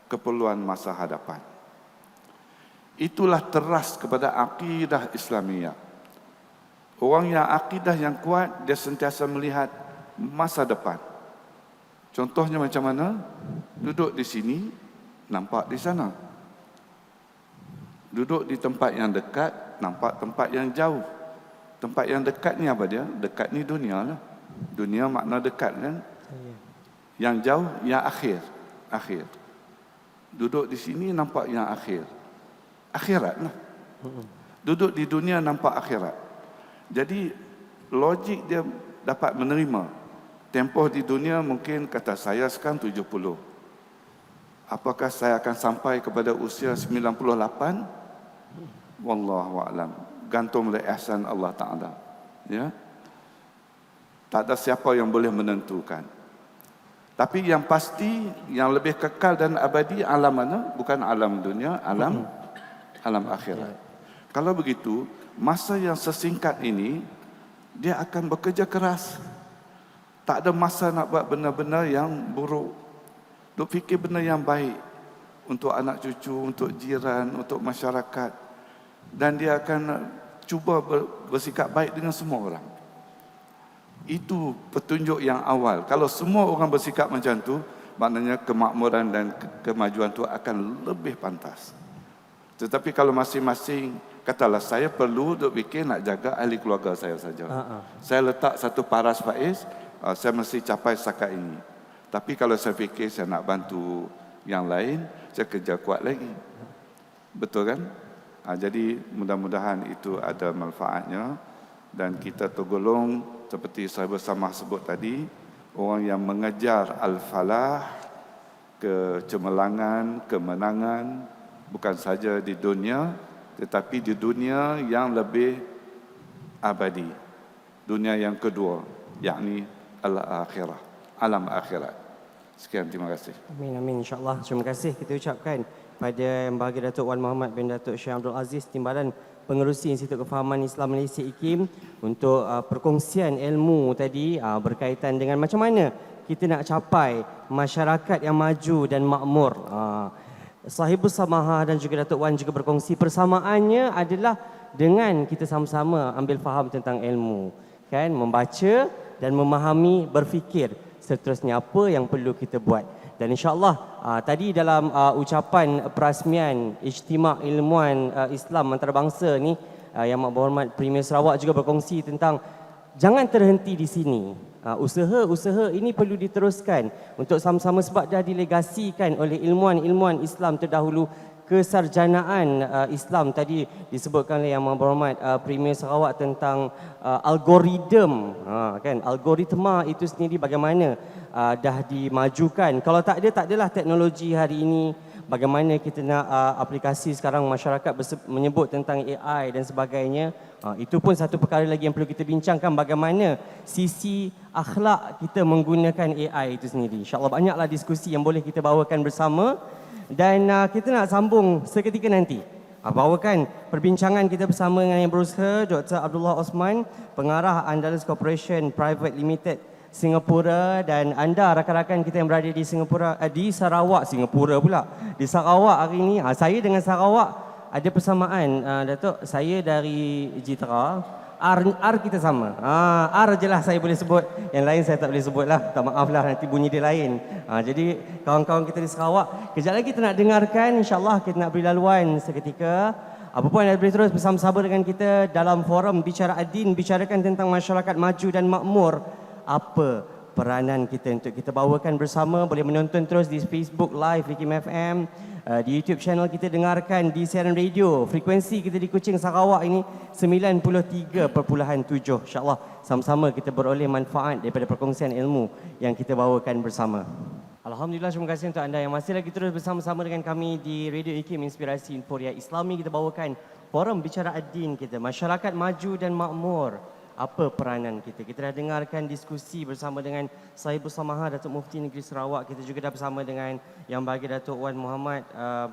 keperluan masa hadapan. Itulah teras kepada akidah Islamiyah. Orang yang akidah yang kuat, dia sentiasa melihat masa depan. Contohnya macam mana? Duduk di sini, nampak di sana. Duduk di tempat yang dekat, nampak tempat yang jauh. Tempat yang dekat ni apa dia? Dekat ni dunia lah. Dunia makna dekat kan? Yang jauh, yang akhir. Akhir. Duduk di sini, nampak yang akhir. Akhirat lah. Duduk di dunia, nampak akhirat. Jadi, logik dia dapat menerima. Tempoh di dunia mungkin kata saya sekarang 70. Apakah saya akan sampai kepada usia 98? Wallahu a'lam. Gantung oleh ihsan Allah Ta'ala. Ya. Tak ada siapa yang boleh menentukan. Tapi yang pasti, yang lebih kekal dan abadi alam mana? Bukan alam dunia, alam akhirat. Kalau begitu, masa yang sesingkat ini, dia akan bekerja keras. Tak ada masa nak buat benda-benda yang buruk. Duk fikir benda yang baik untuk anak cucu, untuk jiran, untuk masyarakat. Dan dia akan cuba bersikap baik dengan semua orang. Itu petunjuk yang awal. Kalau semua orang bersikap macam tu, maknanya kemakmuran dan kemajuan tu akan lebih pantas. Tetapi kalau masing-masing, katalah saya perlu duk fikir nak jaga ahli keluarga saya saja. Saya letak satu paras Faiz, saya mesti capai setakat ini. Tapi kalau saya fikir saya nak bantu yang lain, saya kerja kuat lagi. Betul kan? Jadi mudah-mudahan itu ada manfaatnya. Dan kita tergolong seperti sahabat Samah sebut tadi, orang yang mengejar al-falah, kecemerlangan, kemenangan, bukan saja di dunia, tetapi di dunia yang lebih abadi. Dunia yang kedua, yakni al-akhirah, alam akhirat. Sekian, terima kasih. Amin, amin, insyaAllah. Terima kasih kita ucapkan pada Yang Berbahagia Datuk Wan Muhammad bin Datuk Syekh Abdul Aziz, Timbalan Pengerusi Institut Kefahaman Islam Malaysia IKIM, untuk perkongsian ilmu tadi berkaitan dengan macam mana kita nak capai masyarakat yang maju dan makmur. Sahibus Samaha dan juga Datuk Wan juga berkongsi persamaannya adalah dengan kita sama-sama ambil faham tentang ilmu, kan, membaca dan memahami, berfikir seterusnya apa yang perlu kita buat. Dan insya-Allah tadi dalam ucapan perasmian Ijtima' Ilmuan Islam Antarabangsa ni, Yang Berhormat Premier Sarawak juga berkongsi tentang jangan terhenti di sini. Usaha-usaha ini perlu diteruskan untuk sama-sama, sebab dah dilegasikan oleh ilmuan-ilmuan Islam terdahulu. Kesarjanaan Islam tadi disebutkan oleh Yang Berhormat Premier Sarawak tentang algoritma, kan, algoritma itu sendiri bagaimana dah dimajukan. Kalau tak adalah teknologi hari ini, bagaimana kita nak aplikasi sekarang masyarakat menyebut tentang AI dan sebagainya. Itu pun satu perkara lagi yang perlu kita bincangkan, bagaimana sisi akhlak kita menggunakan AI itu sendiri. InsyaAllah banyaklah diskusi yang boleh kita bawakan bersama, dan kita nak sambung seketika nanti. Bawakan perbincangan kita bersama dengan yang berusaha, Dr. Abdullah Osman, pengarah Andalus Corporation Private Limited Singapura, dan anda rakan-rakan kita yang berada di Singapura, di Sarawak, Singapura pula, di Sarawak hari ini. Saya dengan Sarawak ada persamaan, Datuk. Saya dari Jitra, R kita sama. R je lah saya boleh sebut, yang lain saya tak boleh sebut lah. Tak maaf lah, nanti bunyi dia lain. Jadi kawan-kawan kita di Sarawak, kejap lagi kita nak dengarkan, insyaAllah kita nak beri laluan seketika. Apa pun anda boleh terus bersama-sama dengan kita dalam forum Bicara Ad-Din, bicarakan tentang masyarakat maju dan makmur. Apa peranan kita untuk kita bawakan bersama. Boleh menonton terus di Facebook Live Hikam FM, di YouTube channel kita, dengarkan di siaran radio. Frekuensi kita di Kuching Sarawak ini 93.7. InsyaAllah sama-sama kita beroleh manfaat daripada perkongsian ilmu yang kita bawakan bersama. Alhamdulillah, terima kasih untuk anda yang masih lagi terus bersama-sama dengan kami di Radio Hikam Inspirasi Inforia Islami. Kita bawakan forum Bicara Ad-Din kita, masyarakat maju dan makmur. Apa peranan kita? Kita dah dengarkan diskusi bersama dengan Sahibul Samaha Datuk Mufti Negeri Sarawak. Kita juga dah bersama dengan Yang Bahagia Datuk Wan Muhammad,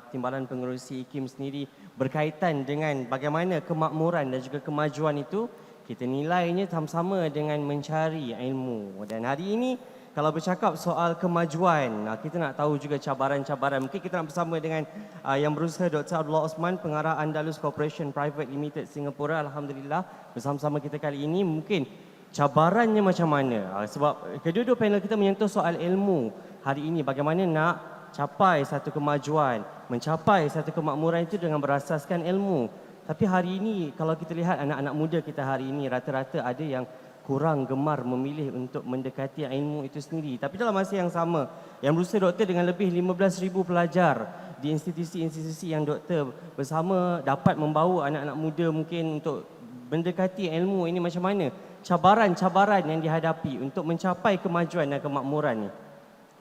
Timbalan Pengerusi IKIM sendiri, berkaitan dengan bagaimana kemakmuran dan juga kemajuan itu kita nilainya sama-sama dengan mencari ilmu. Dan hari ini kalau bercakap soal kemajuan, kita nak tahu juga cabaran-cabaran. Mungkin kita nak bersama dengan yang berusaha, Dr. Abdullah Osman, pengarah Andalus Corporation Private Limited Singapura. Alhamdulillah, bersama-sama kita kali ini. Mungkin cabarannya macam mana? Sebab kedua-dua panel kita menyentuh soal ilmu. Hari ini bagaimana nak capai satu kemajuan, mencapai satu kemakmuran itu dengan berasaskan ilmu. Tapi hari ini kalau kita lihat anak-anak muda kita hari ini, rata-rata ada yang kurang gemar memilih untuk mendekati ilmu itu sendiri. Tapi dalam masa yang sama, yang berusaha doktor dengan lebih 15,000 pelajar di institusi-institusi yang doktor bersama dapat membawa anak-anak muda mungkin untuk mendekati ilmu ini, macam mana cabaran-cabaran yang dihadapi untuk mencapai kemajuan dan kemakmuran ni.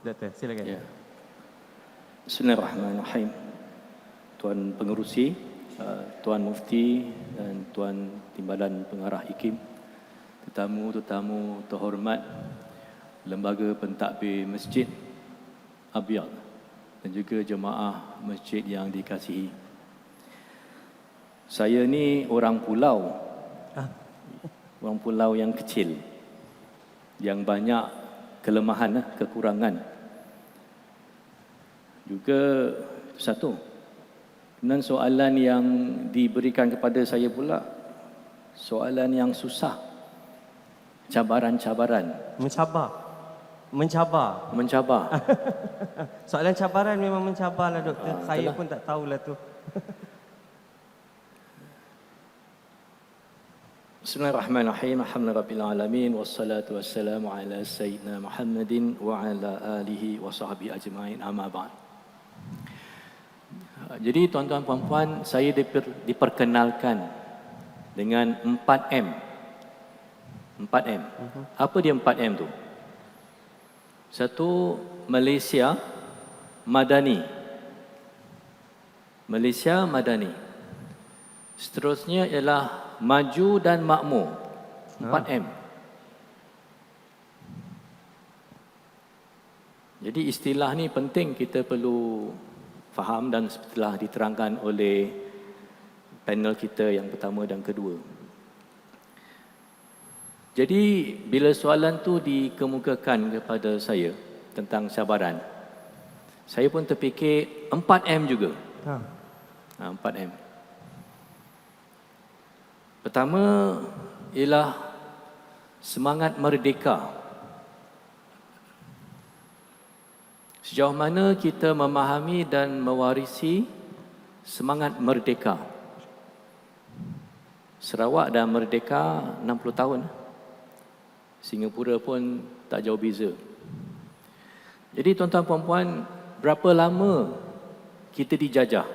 Doktor, silakan. Ya. Bismillahirrahmanirrahim. Tuan Pengerusi, Tuan Mufti dan Tuan Timbalan Pengarah IKIM, tetamu-tetamu terhormat Lembaga Pentadbir Masjid Abyad dan juga jemaah masjid yang dikasihi. Saya ni orang pulau. Orang pulau yang kecil, yang banyak kelemahan, kekurangan. Juga satu, dan soalan yang diberikan kepada saya pula, soalan yang susah. Cabaran-cabaran. Mencabar. Soalan cabaran memang mencabarlah doktor. Saya Itulah. pun tak tahulah tu. Bismillahirrahmanirrahim. Alhamdulillahirabbil alamin wassalatu wassalamu ala sayyidina Muhammadin wa ala alihi wa sahbihi ajmain. Amma ba'd. Jadi tuan-tuan puan-puan, saya diperkenalkan dengan 4M. 4M. Apa dia 4M tu? Satu, Malaysia Madani. Malaysia Madani. Seterusnya ialah maju dan makmur. 4M. Jadi istilah ni penting kita perlu faham dan setelah diterangkan oleh panel kita yang pertama dan kedua. Jadi bila soalan tu dikemukakan kepada saya tentang cabaran, saya pun terfikir 4M juga. 4M. Pertama ialah semangat merdeka. Sejauh mana kita memahami dan mewarisi semangat merdeka. Sarawak dah merdeka 60 tahun. Singapura pun tak jauh beza. Jadi tuan-tuan puan-puan, berapa lama kita dijajah?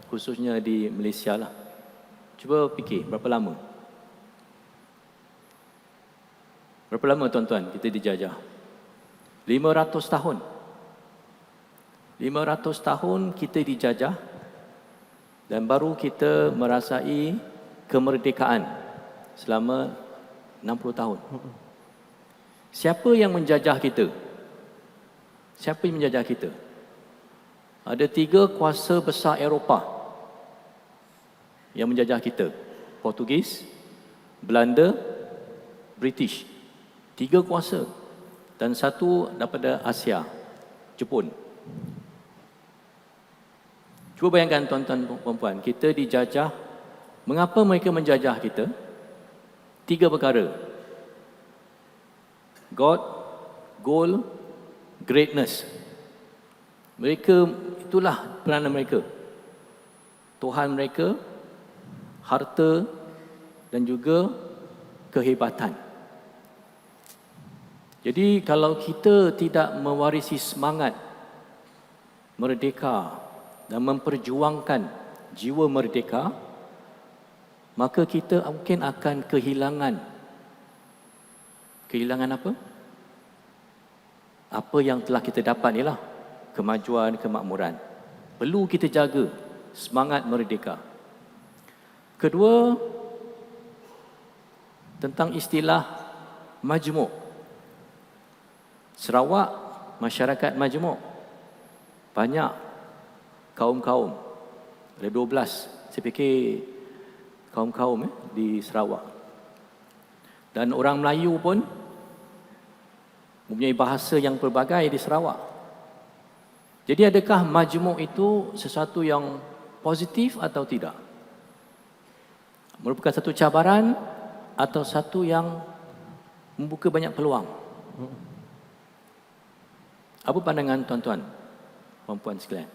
Khususnya di Malaysia lah. Cuba fikir, berapa lama? Berapa lama tuan-tuan kita dijajah? 500 tahun. 500 tahun kita dijajah dan baru kita merasai kemerdekaan selama 60 tahun. Siapa yang menjajah kita? Siapa yang menjajah kita? Ada 3 kuasa besar Eropah yang menjajah kita. Portugis, Belanda, British. 3 kuasa. Dan 1 daripada Asia, Jepun. Cuba bayangkan tuan-tuan dan puan-puan, kita dijajah. Mengapa mereka menjajah kita? 3 perkara. God, gold, greatness. Mereka, itulah peranan mereka. Tuhan mereka, harta dan juga kehebatan. Jadi kalau kita tidak mewarisi semangat merdeka dan memperjuangkan jiwa merdeka, maka kita mungkin akan kehilangan apa? Apa yang telah kita dapat ialah kemajuan, kemakmuran. Perlu kita jaga semangat merdeka. Kedua, tentang istilah majmuk. Sarawak, masyarakat majmuk. Banyak kaum-kaum. Ada 12, saya fikir kaum-kaum di Sarawak. Dan orang Melayu pun mempunyai bahasa yang pelbagai di Sarawak. Jadi adakah majmuk itu sesuatu yang positif atau tidak? Merupakan satu cabaran atau satu yang membuka banyak peluang? Apa pandangan tuan-tuan, puan-puan sekalian?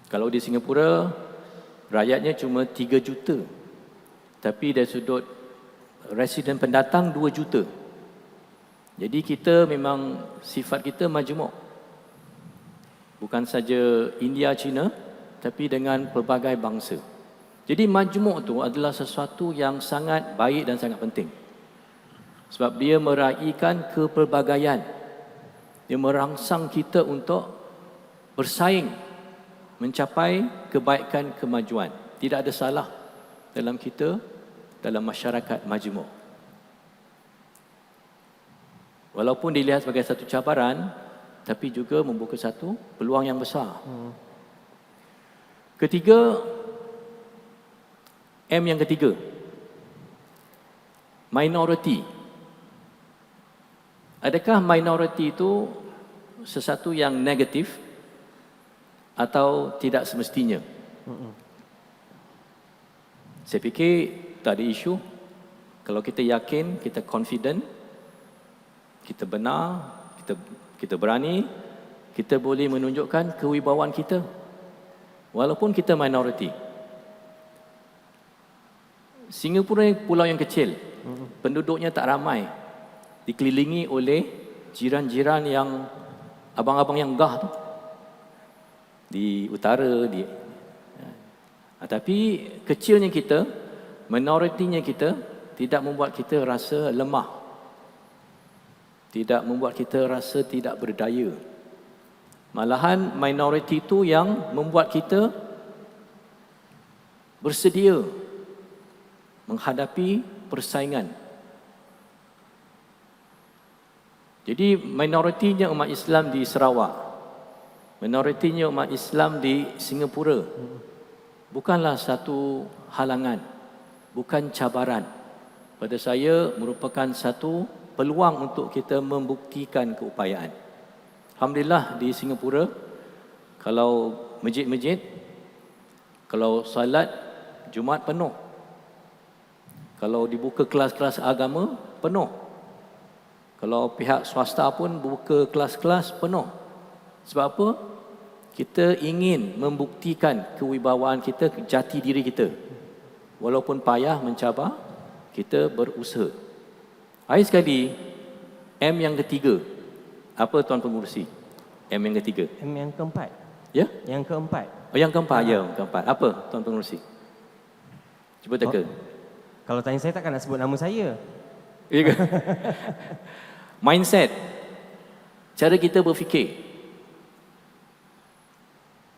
Kalau di Singapura, rakyatnya cuma 3 juta. Tapi dari sudut residen pendatang 2 juta. Jadi kita memang sifat kita majmuk. Bukan saja India, China, tapi dengan pelbagai bangsa. Jadi majmuk itu adalah sesuatu yang sangat baik dan sangat penting. Sebab dia meraihkan kepelbagaian. Dia merangsang kita untuk bersaing mencapai kebaikan kemajuan. Tidak ada salah dalam kita, dalam masyarakat majmuk. Walaupun dilihat sebagai satu cabaran, tapi juga membuka satu peluang yang besar. Ketiga, M yang ketiga, minority. Adakah minority itu sesuatu yang negatif atau tidak semestinya? Saya fikir tak ada isu. Kalau kita yakin, kita confident, kita benar, kita berani, kita boleh menunjukkan kewibawaan kita walaupun kita minority. Singapura pulau yang kecil, penduduknya tak ramai, dikelilingi oleh jiran-jiran yang abang-abang yang gah tu di utara, tapi kecilnya kita, minoritinya kita tidak membuat kita rasa lemah, tidak membuat kita rasa tidak berdaya. Malahan minoriti itu yang membuat kita bersedia menghadapi persaingan. Jadi minoritinya umat Islam di Sarawak, minoritinya umat Islam di Singapura, bukanlah satu halangan, bukan cabaran. Pada saya merupakan satu peluang untuk kita membuktikan keupayaan. Alhamdulillah di Singapura, kalau masjid-masjid, kalau salat Jumaat penuh. Kalau dibuka kelas-kelas agama, penuh. Kalau pihak swasta pun buka kelas-kelas, penuh. Sebab apa? Kita ingin membuktikan kewibawaan kita, jati diri kita. Walaupun payah, mencabar, kita berusaha. Akhir sekali, M yang ketiga. Apa Tuan Pengerusi? M yang ketiga. M yang keempat. Ya? Yang keempat. Oh, yang keempat, ya, keempat. Apa Tuan Pengerusi? Cuba teka. Kalau tanya saya takkan nak sebut nama saya. Ya ke? Mindset. Cara kita berfikir.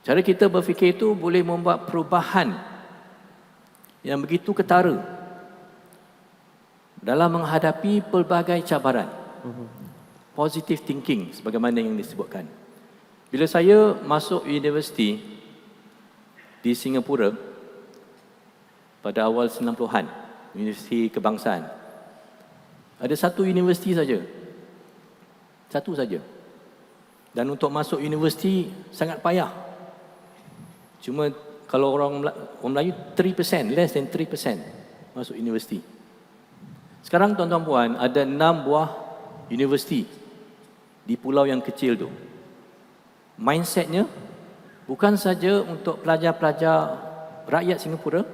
Cara kita berfikir itu boleh membuat perubahan yang begitu ketara dalam menghadapi pelbagai cabaran. Positive thinking sebagaimana yang disebutkan. Bila saya masuk universiti di Singapura pada awal 90-an, Universiti Kebangsaan, ada satu universiti saja. Satu saja. Dan untuk masuk universiti sangat payah. Cuma kalau orang Melayu 3%, less than 3% masuk universiti. Sekarang tuan-tuan puan, ada 6 buah universiti di pulau yang kecil tu. Mindsetnya bukan saja untuk pelajar-pelajar rakyat Singapura,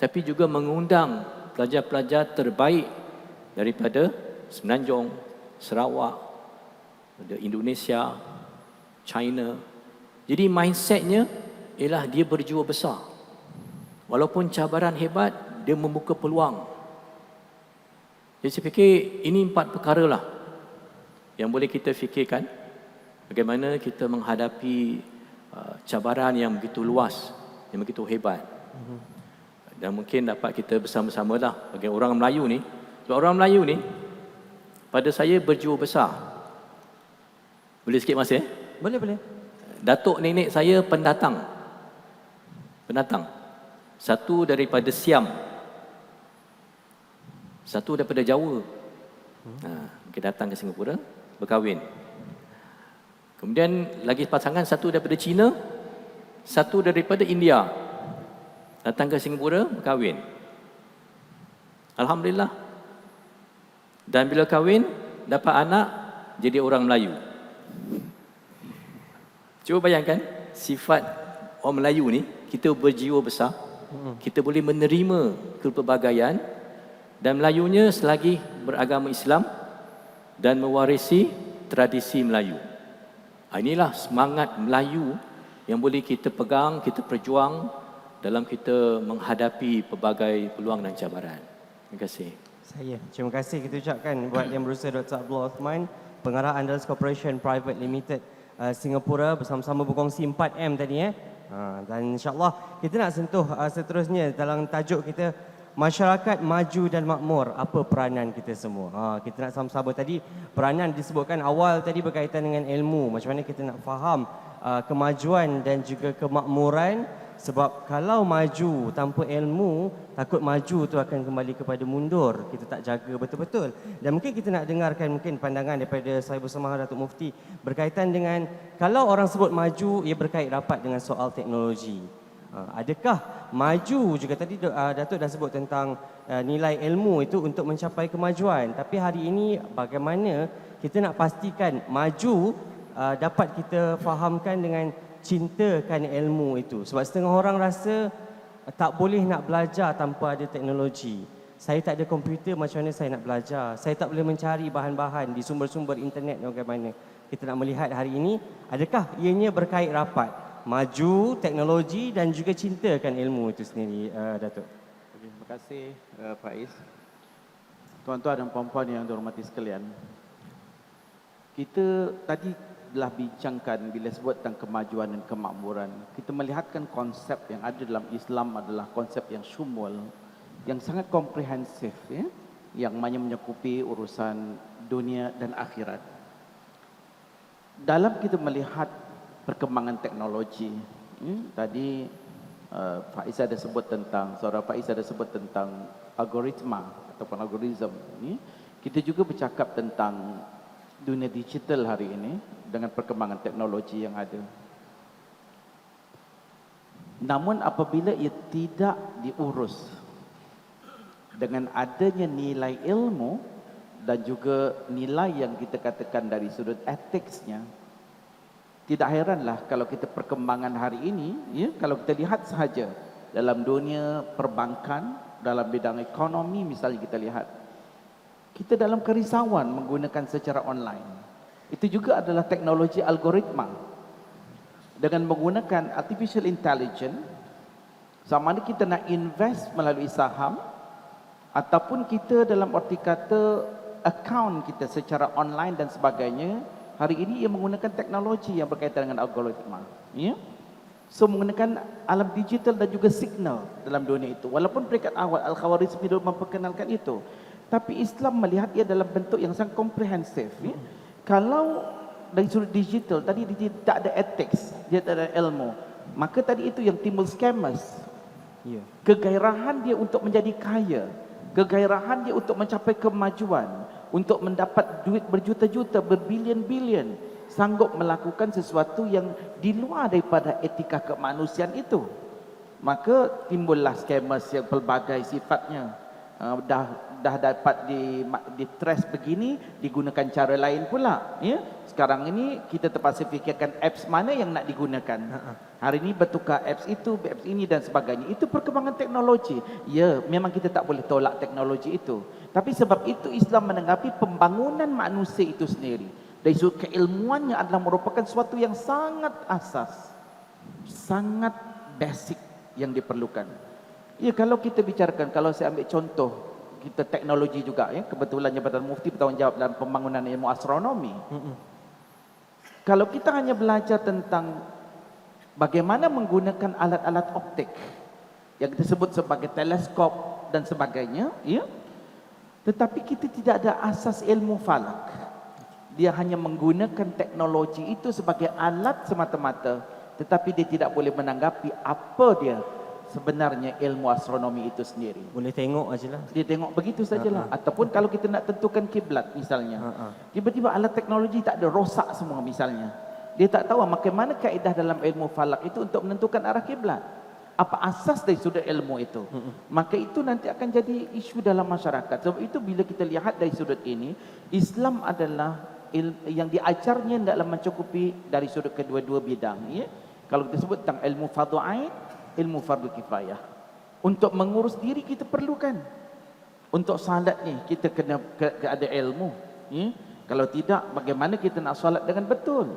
tapi juga mengundang pelajar-pelajar terbaik daripada Semenanjung, Sarawak, Indonesia, China. Jadi mindsetnya ialah dia berjiwa besar. Walaupun cabaran hebat, dia membuka peluang. Jadi saya fikir ini 4 perkara lah yang boleh kita fikirkan bagaimana kita menghadapi cabaran yang begitu luas, yang begitu hebat. Dan mungkin dapat kita bersama-sama lah bagi orang Melayu ni. Sebab orang Melayu ni pada saya berjiwa besar. Boleh sikit masa Boleh. Datuk nenek saya pendatang. Satu daripada Siam. Satu daripada Jawa. Mungkin datang ke Singapura, berkahwin. Kemudian lagi pasangan, satu daripada China, satu daripada India. Datang ke Singapura, berkahwin. Alhamdulillah. Dan bila kahwin, dapat anak, jadi orang Melayu. Cuba bayangkan, sifat orang Melayu ni, kita berjiwa besar, kita boleh menerima kepelbagaian, dan Melayunya selagi beragama Islam dan mewarisi tradisi Melayu. Inilah semangat Melayu yang boleh kita pegang, kita perjuang dalam kita menghadapi pelbagai peluang dan cabaran. Terima kasih. Terima kasih kita ucapkan buat Yang Berusaha Dr. Abdullah Othman, Pengarah Andalus Corporation Private Limited Singapura, bersama-sama berkongsi 4M tadi dan insyaAllah kita nak sentuh seterusnya dalam tajuk kita, masyarakat maju dan makmur, apa peranan kita semua. Kita nak sama-sama tadi, peranan disebutkan awal tadi berkaitan dengan ilmu, macam mana kita nak faham kemajuan dan juga kemakmuran. Sebab kalau maju tanpa ilmu, takut maju tu akan kembali kepada mundur. Kita tak jaga betul-betul. Dan mungkin kita nak dengarkan mungkin pandangan daripada Sahibul Samahah Datuk Mufti berkaitan dengan kalau orang sebut maju, ia berkait rapat dengan soal teknologi. Adakah maju juga tadi Datuk dah sebut tentang nilai ilmu itu untuk mencapai kemajuan. Tapi hari ini bagaimana kita nak pastikan maju dapat kita fahamkan dengan cintakan ilmu itu. Sebab setengah orang rasa tak boleh nak belajar tanpa ada teknologi. Saya tak ada komputer, macam mana saya nak belajar? Saya tak boleh mencari bahan-bahan di sumber-sumber internet bagaimana? Kita nak melihat hari ini, adakah ianya berkait rapat? Maju, teknologi dan juga cintakan ilmu itu sendiri, Datuk. Terima kasih, Faiz. Tuan-tuan dan puan-puan yang dihormati sekalian. Kita tadi telah bincangkan bila sebut tentang kemajuan dan kemakmuran. Kita melihatkan konsep yang ada dalam Islam adalah konsep yang syumul, yang sangat komprehensif, yang menyakupi urusan dunia dan akhirat. Dalam kita melihat perkembangan teknologi, tadi Faiz ada sebut tentang, saudara Faiz ada sebut tentang algoritma ataupun algoritma. Kita juga bercakap tentang dunia digital hari ini dengan perkembangan teknologi yang ada. Namun apabila ia tidak diurus dengan adanya nilai ilmu dan juga nilai yang kita katakan dari sudut etiknya, tidak heranlah kalau kita perkembangan hari ini, kalau kita lihat sahaja dalam dunia perbankan, dalam bidang ekonomi misalnya kita lihat, kita dalam kerisauan menggunakan secara online. Itu juga adalah teknologi algoritma. Dengan menggunakan artificial intelligence, sama ada kita nak invest melalui saham ataupun kita dalam arti kata account kita secara online dan sebagainya, hari ini ia menggunakan teknologi yang berkaitan dengan algoritma. So menggunakan alam digital dan juga signal dalam dunia itu. Walaupun peringkat awal Al-Khawarizmi dulu memperkenalkan itu, tapi Islam melihat ia dalam bentuk yang sangat komprehensif. Ya? Kalau dari sudut digital, tadi dia tak ada ethics, dia tak ada ilmu, maka tadi itu yang timbul scammers. Ya. Kegairahan dia untuk menjadi kaya, kegairahan dia untuk mencapai kemajuan, untuk mendapat duit berjuta-juta, berbilion-bilion, sanggup melakukan sesuatu yang di luar daripada etika kemanusiaan itu. Maka timbullah scammers yang pelbagai sifatnya. Dah dapat di trace begini, digunakan cara lain pula. Ya? Sekarang ini kita terpaksa fikirkan apps mana yang nak digunakan. Hari ini bertukar apps itu, apps ini dan sebagainya. Itu perkembangan teknologi. Ya, memang kita tak boleh tolak teknologi itu. Tapi sebab itu Islam menanggapi pembangunan manusia itu sendiri dari sudut keilmuannya adalah merupakan sesuatu yang sangat asas, sangat basic yang diperlukan. Ya, kalau kita bicarakan, kalau saya ambil contoh, kita teknologi juga, ya, kebetulan Jabatan Mufti bertanggungjawab dalam pembangunan ilmu astronomi. Kalau kita hanya belajar tentang bagaimana menggunakan alat-alat optik yang kita sebut sebagai teleskop dan sebagainya, ya, tetapi kita tidak ada asas ilmu falak. Dia hanya menggunakan teknologi itu sebagai alat semata-mata, tetapi dia tidak boleh menanggapi apa dia sebenarnya ilmu astronomi itu sendiri. Boleh tengok aja lah. Dia tengok begitu sajalah. Ataupun kalau kita nak tentukan kiblat misalnya, tiba-tiba alat teknologi tak ada, rosak semua misalnya. Dia tak tahu bagaimana kaedah dalam ilmu falak itu untuk menentukan arah kiblat. Apa asas dari sudut ilmu itu? Maka itu nanti akan jadi isu dalam masyarakat. Sebab itu bila kita lihat dari sudut ini, Islam adalah yang diajarnya tidaklah mencukupi dari sudut kedua-dua bidang. Ya? Kalau kita sebut tentang ilmu fardu ain, ilmu fardu kifayah. Untuk mengurus diri kita perlukan. Untuk salat ni kita kena ada ilmu. Ya? Kalau tidak, bagaimana kita nak salat dengan betul?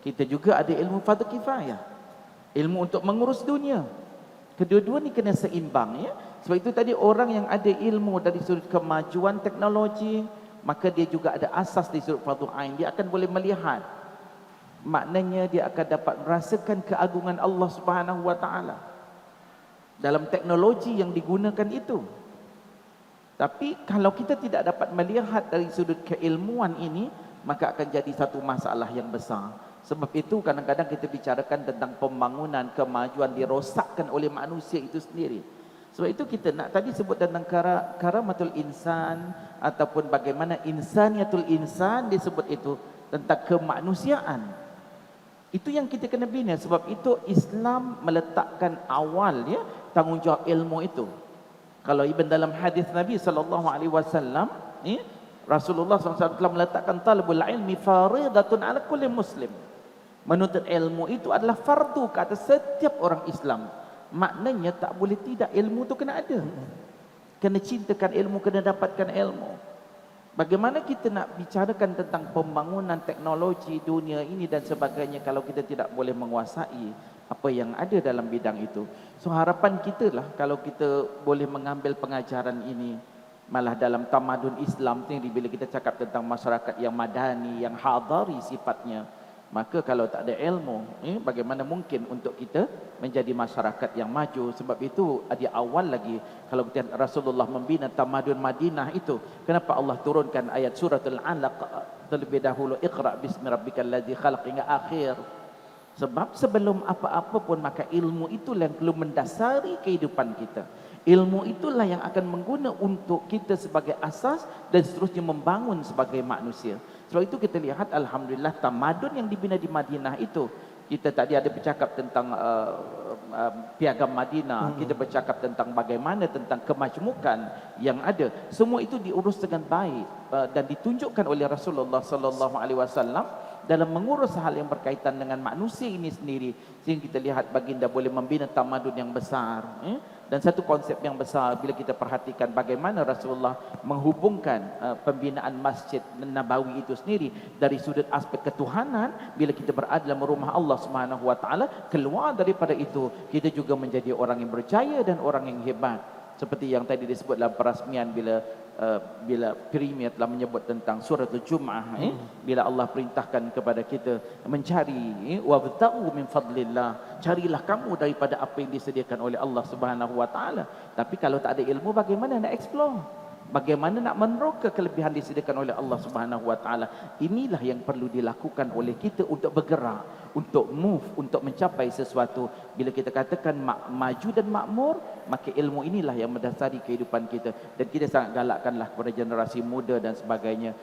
Kita juga ada ilmu fardu kifayah. Ilmu untuk mengurus dunia. Kedua-dua ni kena seimbang. Ya? Sebab itu tadi orang yang ada ilmu dari sudut kemajuan teknologi, maka dia juga ada asas di sudut fardu ain. Dia akan boleh melihat. Maknanya dia akan dapat merasakan keagungan Allah Subhanahu wa taala dalam teknologi yang digunakan itu. Tapi kalau kita tidak dapat melihat dari sudut keilmuan ini, maka akan jadi satu masalah yang besar. Sebab itu kadang-kadang kita bicarakan tentang pembangunan, kemajuan dirosakkan oleh manusia itu sendiri. Sebab itu kita nak tadi sebut tentang karamatul insan ataupun bagaimana insaniyatul insan disebut itu tentang kemanusiaan. Itu yang kita kena bina. Sebab itu Islam meletakkan awal, ya, tanggungjawab ilmu itu. Kalau Ibn dalam hadis Nabi SAW, ya, Rasulullah SAW telah meletakkan talabul ilmi faridatun ala kulli muslim. Menuntut ilmu itu adalah fardu ke atas setiap orang Islam. Maknanya tak boleh tidak, ilmu tu kena ada. Kena cintakan ilmu, kena dapatkan ilmu. Bagaimana kita nak bicarakan tentang pembangunan teknologi dunia ini dan sebagainya kalau kita tidak boleh menguasai apa yang ada dalam bidang itu. So harapan kita lah kalau kita boleh mengambil pengajaran ini, malah dalam tamadun Islam ni, bila kita cakap tentang masyarakat yang madani, yang hadari sifatnya, maka kalau tak ada ilmu, bagaimana mungkin untuk kita menjadi masyarakat yang maju? Sebab itu di awal lagi, kalau kita Rasulullah membina tamadun Madinah itu, kenapa Allah turunkan ayat suratul Alaq terlebih dahulu, Iqra bismi rabbikal ladzi khalaq, hingga akhir. Sebab sebelum apa-apa pun, maka ilmu itulah yang perlu mendasari kehidupan kita. Ilmu itulah yang akan mengguna untuk kita sebagai asas dan seterusnya membangun sebagai manusia. Sebab itu kita lihat alhamdulillah tamadun yang dibina di Madinah itu. Kita tadi ada bercakap tentang piagam Madinah, kita bercakap tentang bagaimana tentang kemajmukan yang ada. Semua itu diurus dengan baik dan ditunjukkan oleh Rasulullah sallallahu alaihi wasallam dalam mengurus hal yang berkaitan dengan manusia ini sendiri, sehingga kita lihat baginda boleh membina tamadun yang besar. Dan satu konsep yang besar bila kita perhatikan bagaimana Rasulullah menghubungkan pembinaan Masjid Nabawi itu sendiri dari sudut aspek ketuhanan. Bila kita berada dalam rumah Allah Subhanahu wa taala, keluar daripada itu kita juga menjadi orang yang berjaya dan orang yang hebat. Seperti yang tadi disebut dalam perasmian bila Premier telah menyebut tentang suratul Jum'ah, bila Allah perintahkan kepada kita mencari, wabtaghu min fadlillah, carilah kamu daripada apa yang disediakan oleh Allah Subhanahu wa taala. Tapi kalau tak ada ilmu, bagaimana nak explore? Bagaimana nak meneroka kelebihan disediakan oleh Allah Subhanahu wa taala? Inilah yang perlu dilakukan oleh kita untuk bergerak, untuk move, untuk mencapai sesuatu. Bila kita katakan maju dan makmur, maka ilmu inilah yang mendasari kehidupan kita. Dan kita sangat galakkanlah kepada generasi muda dan sebagainya.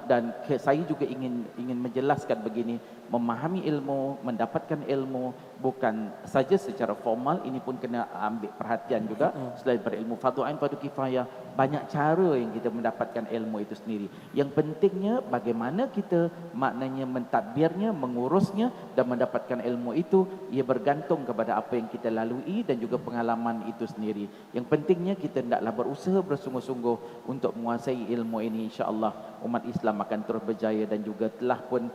Dan saya juga ingin menjelaskan begini, memahami ilmu, mendapatkan ilmu bukan saja secara formal, ini pun kena ambil perhatian juga. Selain daripada ilmu fardu ain, fardu kifayah, banyak cara yang kita mendapatkan ilmu itu sendiri. Yang pentingnya bagaimana kita maknanya mentadbirnya, mengurusnya dan mendapatkan ilmu itu. Ia bergantung kepada apa yang kita lalui dan juga pengalaman itu sendiri. Yang pentingnya kita hendaklah berusaha bersungguh-sungguh untuk menguasai ilmu ini. InsyaAllah umat Islam akan terus berjaya dan juga telah pun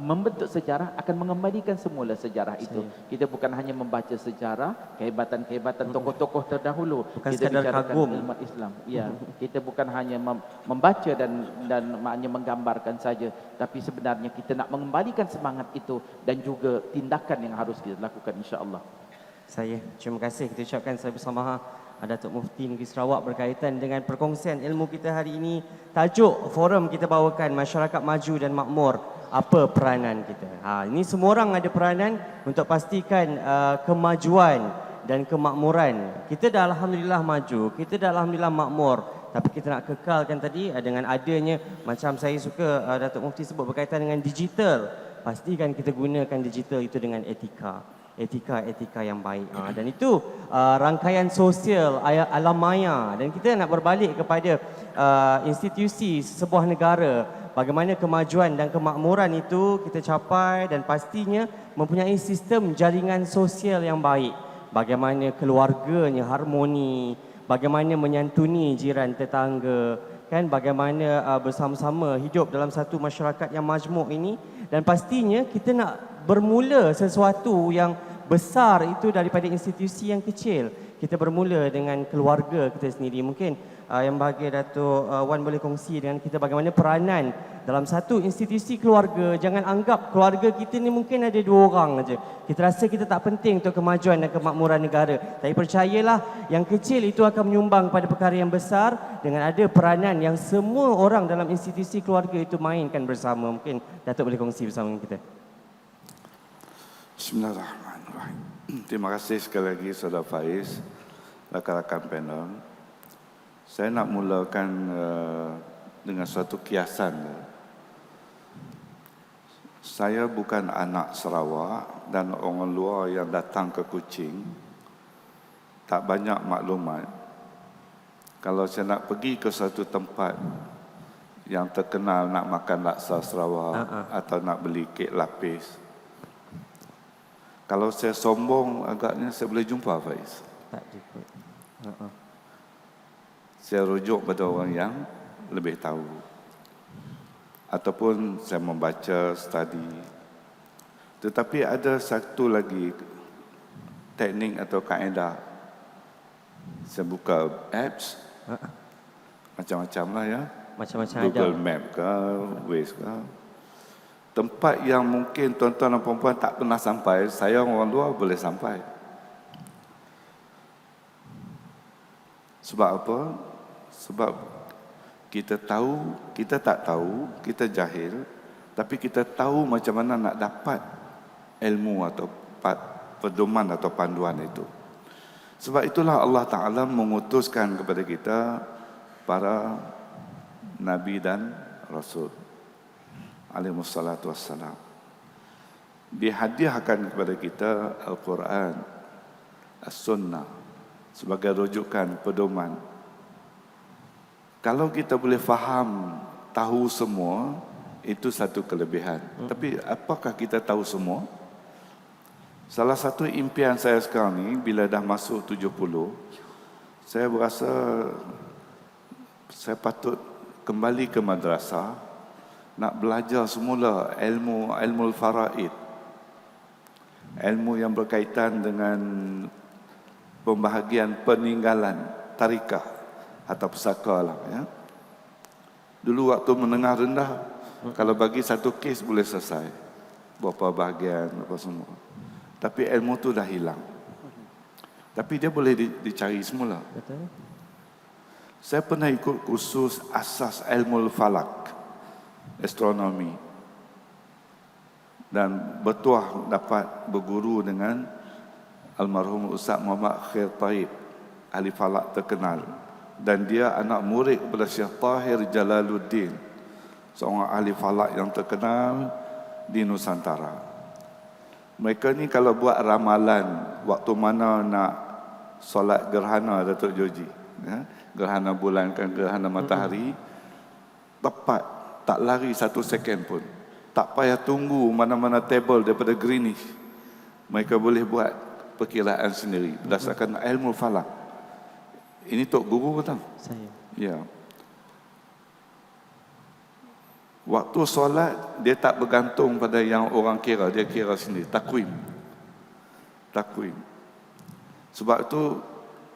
membentuk sejarah, akan mengembalikan semula sejarah itu. Kita bukan hanya membaca sejarah, kehebatan-kehebatan tokoh-tokoh terdahulu. Bukan kita sekadar kagum umat Islam. Ya, kita bukan hanya membaca dan maknanya menggambarkan saja, tapi sebenarnya kita nak mengembalikan semangat itu dan juga tindakan yang harus kita lakukan, insya-Allah. Terima kasih kita ucapkan saya bersama Datuk Mufti Negeri Sarawak berkaitan dengan perkongsian ilmu kita hari ini. Tajuk forum kita bawakan masyarakat maju dan makmur, apa peranan kita. Ini semua orang ada peranan untuk pastikan kemajuan dan kemakmuran. Kita dah alhamdulillah maju, kita dah alhamdulillah makmur, tapi kita nak kekalkan tadi dengan adanya, macam saya suka Datuk Mufti sebut berkaitan dengan digital. Pastikan kita gunakan digital itu dengan etika yang baik. Dan itu rangkaian sosial alam maya, dan kita nak berbalik kepada institusi sebuah negara. Bagaimana kemajuan dan kemakmuran itu kita capai, dan pastinya mempunyai sistem jaringan sosial yang baik. Bagaimana keluarganya harmoni, bagaimana menyantuni jiran tetangga, kan, bagaimana bersama-sama hidup dalam satu masyarakat yang majmuk ini. Dan pastinya kita nak bermula sesuatu yang besar itu daripada institusi yang kecil. Kita bermula dengan keluarga kita sendiri. Mungkin yang bahagia Datuk Wan boleh kongsi dengan kita bagaimana peranan dalam satu institusi keluarga. Jangan anggap keluarga kita ni mungkin ada 2 orang aja. Kita rasa kita tak penting untuk kemajuan dan kemakmuran negara. Tapi percayalah, yang kecil itu akan menyumbang pada perkara yang besar dengan ada peranan yang semua orang dalam institusi keluarga itu mainkan bersama. Mungkin Datuk boleh kongsi bersama kita. Bismillahirrahmanirrahim. Terima kasih sekali lagi Saudara Faiz, rakan-rakan panel. Saya nak mulakan dengan suatu kiasan. Saya bukan anak Sarawak dan orang luar yang datang ke Kuching tak banyak maklumat. Kalau saya nak pergi ke satu tempat yang terkenal nak makan laksa Sarawak atau nak beli kek lapis, kalau saya sombong agaknya saya boleh jumpa Faiz. Tak cukup. Saya rujuk pada orang yang lebih tahu. Ataupun saya membaca, study. Tetapi ada satu lagi teknik atau kaedah. Saya buka apps, macam-macam lah ya. Macam-macam Google ada. Map ke, Waze ke. Tempat yang mungkin tuan-tuan dan perempuan tak pernah sampai, saya orang luar boleh sampai. Sebab apa? Sebab kita tahu, kita tak tahu, kita jahil, tapi kita tahu macam mana nak dapat ilmu atau pedoman atau panduan itu. Sebab itulah Allah Ta'ala mengutuskan kepada kita para Nabi dan Rasul alaihissalatu wassalam. Dihadiahkan kepada kita Al-Quran, As-Sunnah sebagai rujukan, pedoman. Kalau kita boleh faham, tahu semua, itu satu kelebihan. Tapi apakah kita tahu semua? Salah satu impian saya sekarang ni, bila dah masuk 70, saya berasa saya patut kembali ke madrasah, nak belajar semula ilmu faraid, ilmu yang berkaitan dengan pembahagian peninggalan. tarikah atau pusaka lah ya. Dulu waktu menengah rendah, kalau bagi satu kes boleh selesai. Berapa bahagian, apa semua. Tapi ilmu tu dah hilang. Tapi dia boleh dicari semula. Betul. Saya pernah ikut kursus asas ilmu falak, astronomi. Dan bertuah dapat berguru dengan almarhum Ustaz Muhammad Khair Taib, ahli falak terkenal. Dan dia anak murid kepada Syekh Tahir Jalaluddin, seorang ahli falak yang terkenal di Nusantara. Mereka ni kalau buat ramalan waktu mana nak solat gerhana Datuk Joji, ya, gerhana bulan kan gerhana matahari, tepat, tak lari 1 second pun. Tak payah tunggu mana-mana table daripada Greenwich. Mereka boleh buat perkiraan sendiri berdasarkan ilmu falak. Ini Tok Guru betul? Saya. Ya. Waktu solat, dia tak bergantung pada yang orang kira. Dia kira sendiri. Takwim. Sebab itu,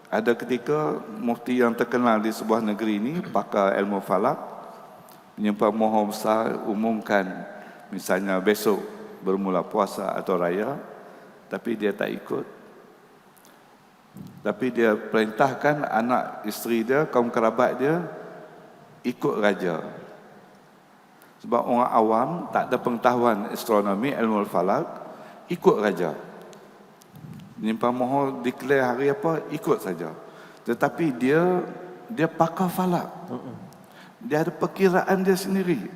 ada ketika mufti yang terkenal di sebuah negeri ini, pakar ilmu falak, penyembah mohon besar umumkan, misalnya besok bermula puasa atau raya, tapi dia tak ikut. Tapi dia perintahkan anak isteri dia, kaum kerabat dia, ikut raja. Sebab orang awam tak ada pengetahuan astronomi, ilmu falak, ikut raja. Penyembah mohon declare hari apa, ikut saja. Tetapi dia pakar falak. Dia ada perkiraan dia sendiri.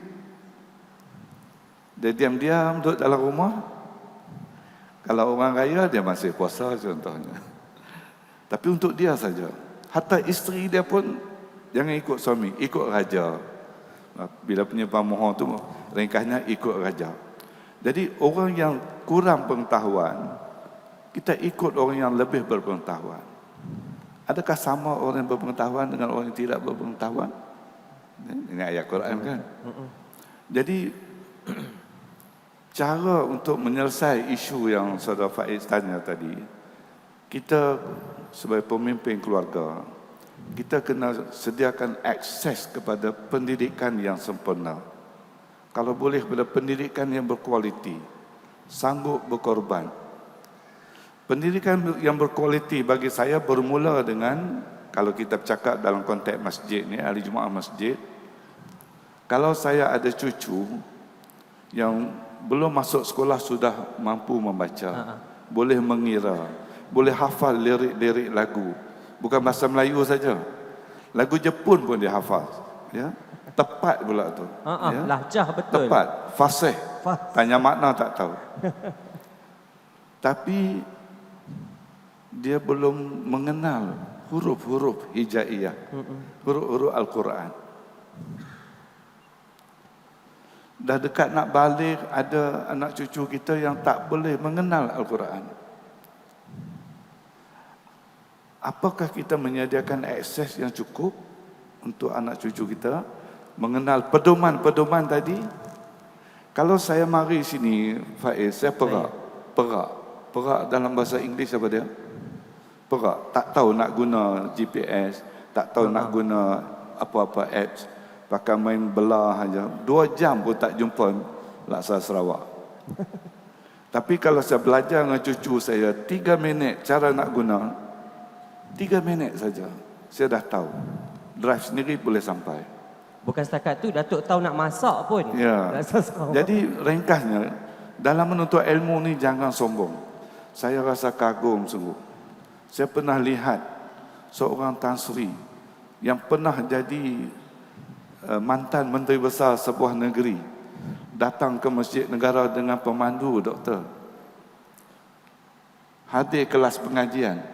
Dia diam-diam duduk dalam rumah. Kalau orang raya, dia masih puasa contohnya. Tapi untuk dia saja. Hatta isteri dia pun jangan ikut suami, ikut raja. Bila penyembah mohon tu ringkasnya ikut raja. Jadi orang yang kurang pengetahuan, kita ikut orang yang lebih berpengetahuan. Adakah sama orang yang berpengetahuan dengan orang yang tidak berpengetahuan? Ini ayat Quran kan. Jadi cara untuk menyelesaikan isu yang Saudara Faiz tanya tadi, kita sebagai pemimpin keluarga, kita kena sediakan akses kepada pendidikan yang sempurna. Kalau boleh pada pendidikan yang berkualiti, sanggup berkorban. Pendidikan yang berkualiti bagi saya bermula dengan, kalau kita bercakap dalam konteks masjid ni, ahli Jumaat masjid, kalau saya ada cucu yang belum masuk sekolah sudah mampu membaca, boleh mengira, boleh hafal lirik-lirik lagu. Bukan bahasa Melayu saja. Lagu Jepun pun dia hafal. Ya. Tepat pula tu. Ya. Lahjah betul. Tepat. Fasih. Tanya makna tak tahu. Tapi dia belum mengenal huruf-huruf hijaiyah. Huruf-huruf Al-Quran. Dah dekat nak balik, ada anak cucu kita yang tak boleh mengenal Al-Quran. Apakah kita menyediakan akses yang cukup untuk anak cucu kita mengenal pedoman-pedoman tadi? Kalau saya mari sini, Faiz, saya perak. Perak dalam bahasa Inggeris apa dia? Perak. Tak tahu nak guna GPS, tak tahu nak guna apa-apa apps. Pakai main belah saja. 2 jam pun tak jumpa Laksa Sarawak. Tapi kalau saya belajar dengan cucu saya 3 minit cara nak guna, 3 minit saja, saya dah tahu. Drive sendiri boleh sampai. Bukan setakat tu, Datuk tahu nak masak pun. Ya. Jadi ringkasnya, dalam menuntut ilmu ni jangan sombong. Saya rasa kagum sungguh. Saya pernah lihat seorang Tan Sri yang pernah jadi mantan Menteri Besar sebuah negeri datang ke Masjid Negara dengan pemandu doktor. Hadir kelas pengajian.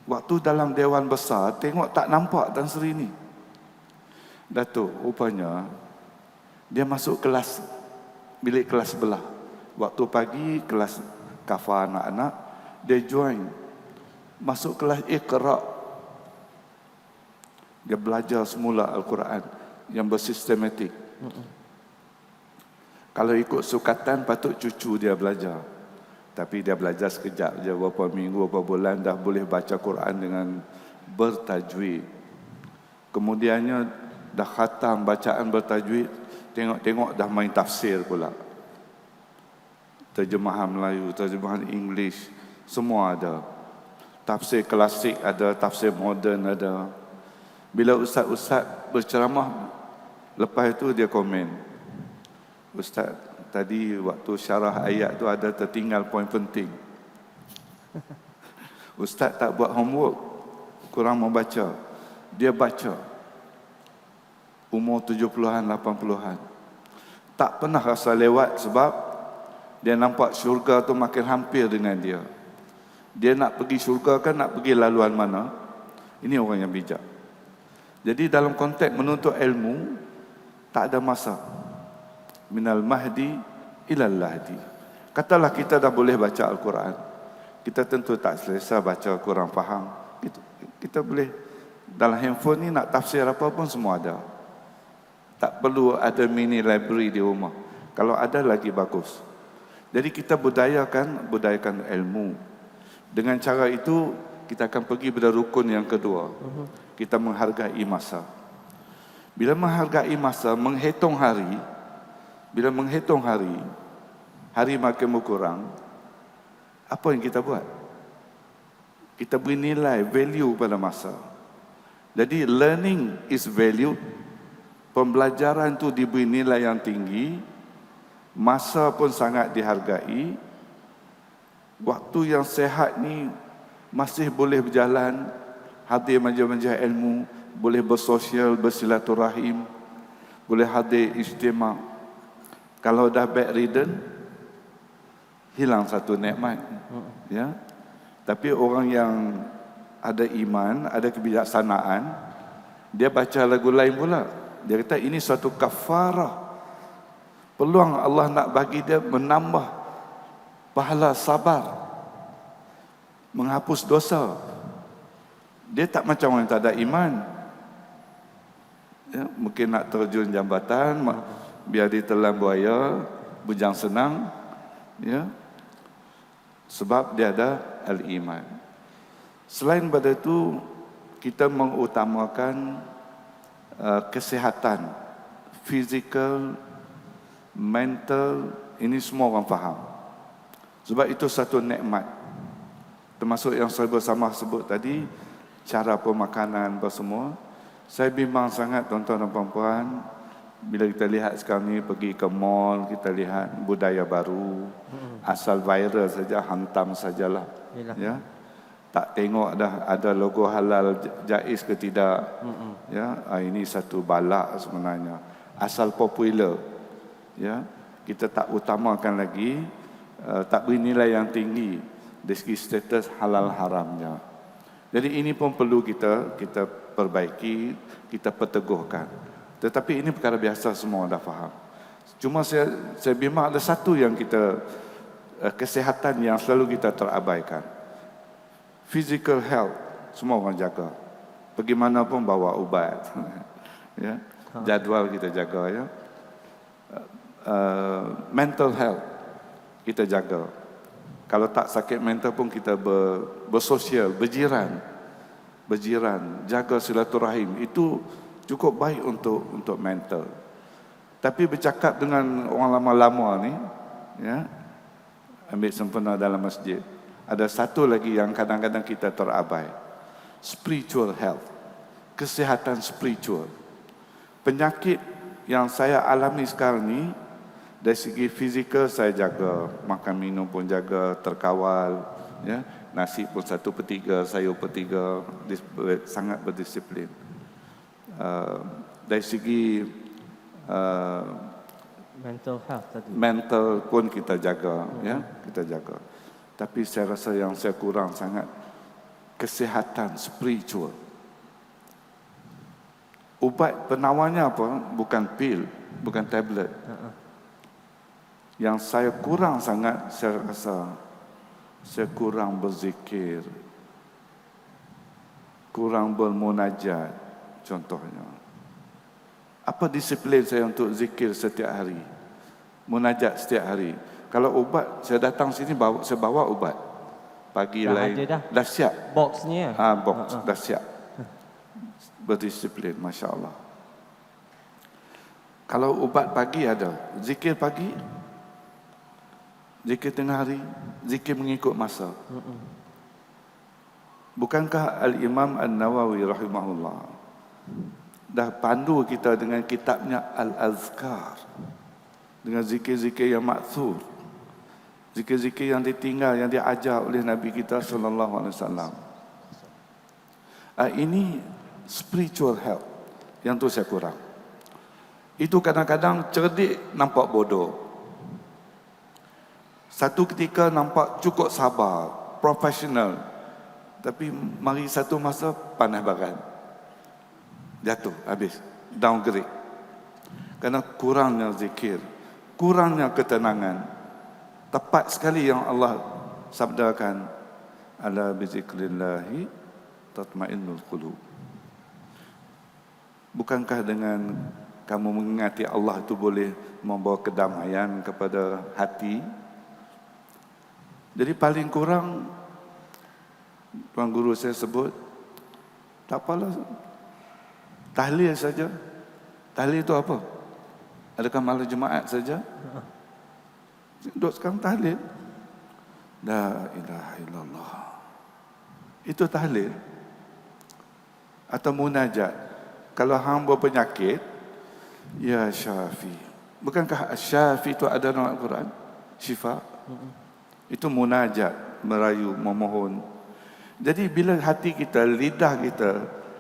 Waktu dalam Dewan Besar, tengok tak nampak Tan Sri ni. Datuk, rupanya dia masuk kelas, bilik kelas sebelah. Waktu pagi, kelas kafah anak-anak, dia join. Masuk kelas Iqra'. Dia belajar semula Al-Quran yang bersistematik. Kalau ikut sukatan, patut cucu dia belajar. Tapi dia belajar sekejap je, beberapa minggu, beberapa bulan dah boleh baca Quran dengan bertajwid. Kemudiannya dah khatam bacaan bertajwid, tengok-tengok dah main tafsir pula. Terjemahan Melayu, terjemahan English, semua ada. Tafsir klasik ada, tafsir moden ada. Bila ustaz-ustaz berceramah, lepas itu dia komen, "Ustaz, tadi waktu syarah ayat tu ada tertinggal poin penting. Ustaz tak buat homework, kurang membaca." Dia baca. Umur 70-an, 80-an. Tak pernah rasa lewat sebab dia nampak syurga tu makin hampir dengan dia. Dia nak pergi syurga kan, nak pergi laluan mana? Ini orang yang bijak. Jadi dalam konteks menuntut ilmu, tak ada masa. Minal mahdi ilal lahdi. Katalah kita dah boleh baca Al-Quran. Kita tentu tak selesa baca, kurang faham. Kita boleh, dalam handphone ni nak tafsir apa pun semua ada. Tak perlu ada mini library di rumah. Kalau ada lagi bagus. Jadi kita budayakan ilmu. Dengan cara itu, kita akan pergi pada rukun yang kedua. Kita menghargai masa. Bila menghargai masa, menghitung hari. Bila menghitung hari, hari makin berkurang. Apa yang kita buat? Kita beri nilai, value pada masa. Jadi learning is value. Pembelajaran itu diberi nilai yang tinggi. Masa pun sangat dihargai. Waktu yang sehat ni masih boleh berjalan, hadir majlis-majlis ilmu, boleh bersosial, bersilaturahim, boleh hadir ijtima'. Kalau dah bedridden, hilang satu nikmat. Ya. Tapi orang yang ada iman, ada kebijaksanaan, dia baca lagu lain pula. Dia kata ini suatu kafarah. Peluang Allah nak bagi dia menambah pahala sabar, menghapus dosa. Dia tak macam orang yang tak ada iman. Ya, mungkin nak terjun jambatan, biar ditelan buaya, bujang senang. Ya, sebab dia ada al-iman. Selain pada itu, kita mengutamakan kesihatan fizikal, mental, ini semua orang faham. Sebab itu satu nikmat. Termasuk yang saya bersama sebut tadi, cara pemakanan apa semua. Saya bimbang sangat tuan-tuan dan puan-puan, bila kita lihat sekarang ni pergi ke mall, kita lihat budaya baru, asal viral saja, hantam sajalah. Ya. Tak tengok dah ada logo halal jaiz ke tidak. Ya, ini satu balak sebenarnya. Asal popular. Ya, kita tak utamakan lagi, tak beri nilai yang tinggi dari segi status halal haramnya. Jadi ini pun perlu kita perbaiki, kita perteguhkan. Tetapi ini perkara biasa, semua dah faham. Cuma saya bimbang ada satu yang kita, kesihatan yang selalu kita terabaikan. Physical health, semua orang jaga. Pergi mana pun bawa ubat. Ya, jadual kita jaga, ya. Mental health kita jaga. Kalau tak sakit mental pun kita bersosial, berjiran, jaga silaturahim. Itu cukup baik untuk mental. Tapi bercakap dengan orang lama-lama ni, ya, ambil sempena dalam masjid. Ada satu lagi yang kadang-kadang kita terabai. Spiritual health, kesihatan spiritual. Penyakit yang saya alami sekarang ni, dari segi fizikal saya jaga, makan minum pun jaga, terkawal, ya, nasi pun 1/3, sayur 1/3, sangat berdisiplin. Dari segi mental health tadi, mental pun kita jaga, ya, kita jaga. Tapi saya rasa yang saya kurang sangat kesihatan spiritual. Ubat penawarnya apa? Bukan pil, bukan tablet. Yang saya kurang sangat, saya rasa saya kurang berzikir, kurang bermunajat contohnya. Apa disiplin saya untuk zikir setiap hari, munajat setiap hari? Kalau ubat, saya datang sini saya bawa ubat. Pagi dah lain ada dah siap. boxnya. Box dah siap. berdisiplin, Masya Allah. Kalau ubat pagi ada, zikir pagi, zikir tengah hari, zikir mengikut masa. Bukankah Al-Imam An-Nawawi rahimahullah dah pandu kita dengan kitabnya Al-Azkar, dengan zikir-zikir yang maksur, zikir-zikir yang ditinggal, yang diajar oleh Nabi kita sallallahu alaihi wasallam. Ini spiritual health yang tu saya kurang. Itu kadang-kadang cerdik nampak bodoh. Satu ketika nampak cukup sabar, profesional, tapi mari satu masa panas baran, jatuh, habis, downgrade. Kerana kurangnya zikir, kurangnya ketenangan. Tepat sekali yang Allah sabdakan, ala bizikrillahi tatmainnul qulub. Bukankah dengan kamu mengingati Allah itu boleh membawa kedamaian kepada hati? Jadi paling kurang, Tuan Guru saya sebut, tak apalah, tahlil saja. Tahlil itu apa? Adakah malam Jumaat saja? Duduk sekarang tahlil. La ilaha illallah. Itu tahlil. Atau munajat. Kalau hamba penyakit, ya Syafi. Bukankah Syafi itu ada dalam Al-Quran? Syifa. Itu munajat, merayu, memohon. Jadi bila hati kita, lidah kita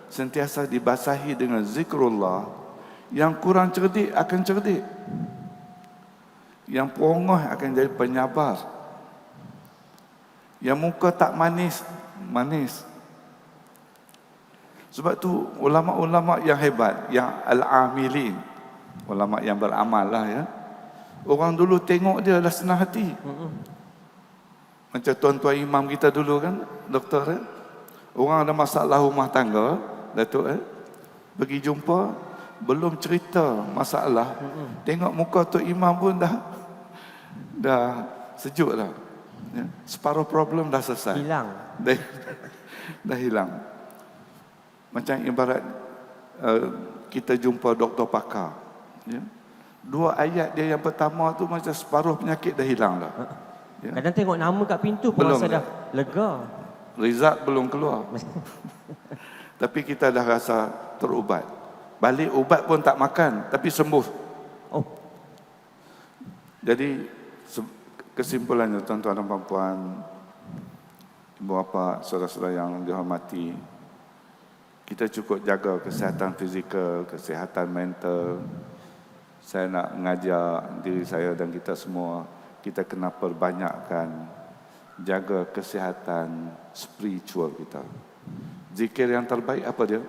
sentiasa dibasahi dengan zikrullah, yang kurang cerdik akan cerdik, yang pongoh akan jadi penyabar, yang muka tak manis, manis. Sebab tu ulama-ulama yang hebat, yang al-amilin, ulama yang beramal lah ya, orang dulu tengok dia dah senang hati. Macam tuan-tuan imam kita dulu kan, doktor kan, orang ada masalah rumah tangga, Datuk pergi jumpa, belum cerita masalah, tengok muka Tok Imam pun dah sejuk dah. Ya, separuh problem dah selesai. Hilang. Dah hilang. Macam ibarat kita jumpa doktor pakar. Ya. 2 ayat dia yang pertama tu macam separuh penyakit dah hilang dah. Ya. Kadang tengok nama kat pintu pun Belum rasa dah lega. Result belum keluar. Tapi kita dah rasa terubat. Balik ubat pun tak makan, tapi sembuh. Oh, Jadi kesimpulannya tuan-tuan dan puan-puan, ibu bapa, saudara-saudara yang dihormati, kita cukup jaga kesihatan fizikal, kesihatan mental. Saya nak mengajar diri saya dan kita semua, kita kena perbanyakkan jaga kesihatan spiritual kita. Zikir yang terbaik apa dia?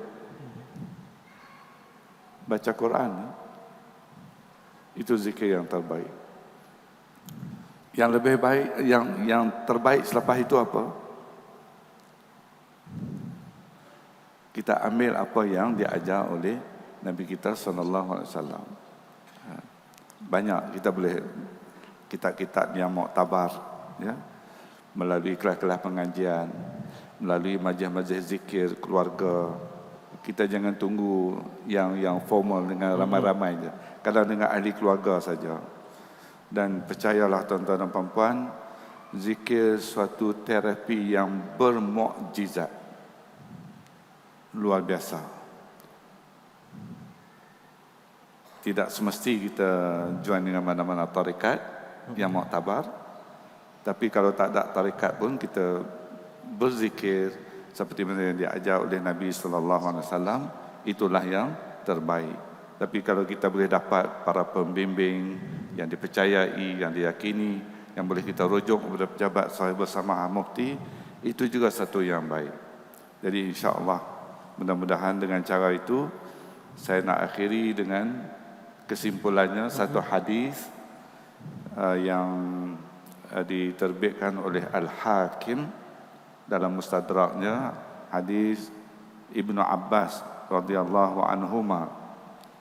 Baca Quran. Itu zikir yang terbaik. Yang lebih baik, yang terbaik selepas itu apa? Kita ambil apa yang diajar oleh Nabi kita sallallahu alaihi wasallam. Banyak kita boleh kitab-kitab yang muktabar, ya, melalui kelas-kelas pengajian, melalui majlis-majlis zikir keluarga. Kita jangan tunggu yang formal dengan ramai-ramai je. Kadang dengan ahli keluarga saja. Dan percayalah tuan-tuan dan puan-puan, zikir suatu terapi yang bermukjizat. Luar biasa. Tidak semesti kita join dengan mana-mana tarekat yang muktabar. Tapi kalau tak ada tarekat pun kita berzikir seperti mana yang diajar oleh Nabi sallallahu alaihi wasallam, itulah yang terbaik. Tapi kalau kita boleh dapat para pembimbing yang dipercayai, yang diyakini, yang boleh kita rujuk kepada pejabat sahib bersama mufti, itu juga satu yang baik. Jadi insya-Allah mudah-mudahan dengan cara itu saya nak akhiri dengan kesimpulannya satu hadis yang diterbitkan oleh Al-Hakim dalam mustadraknya, hadis Ibnu Abbas radhiyallahu anhuma.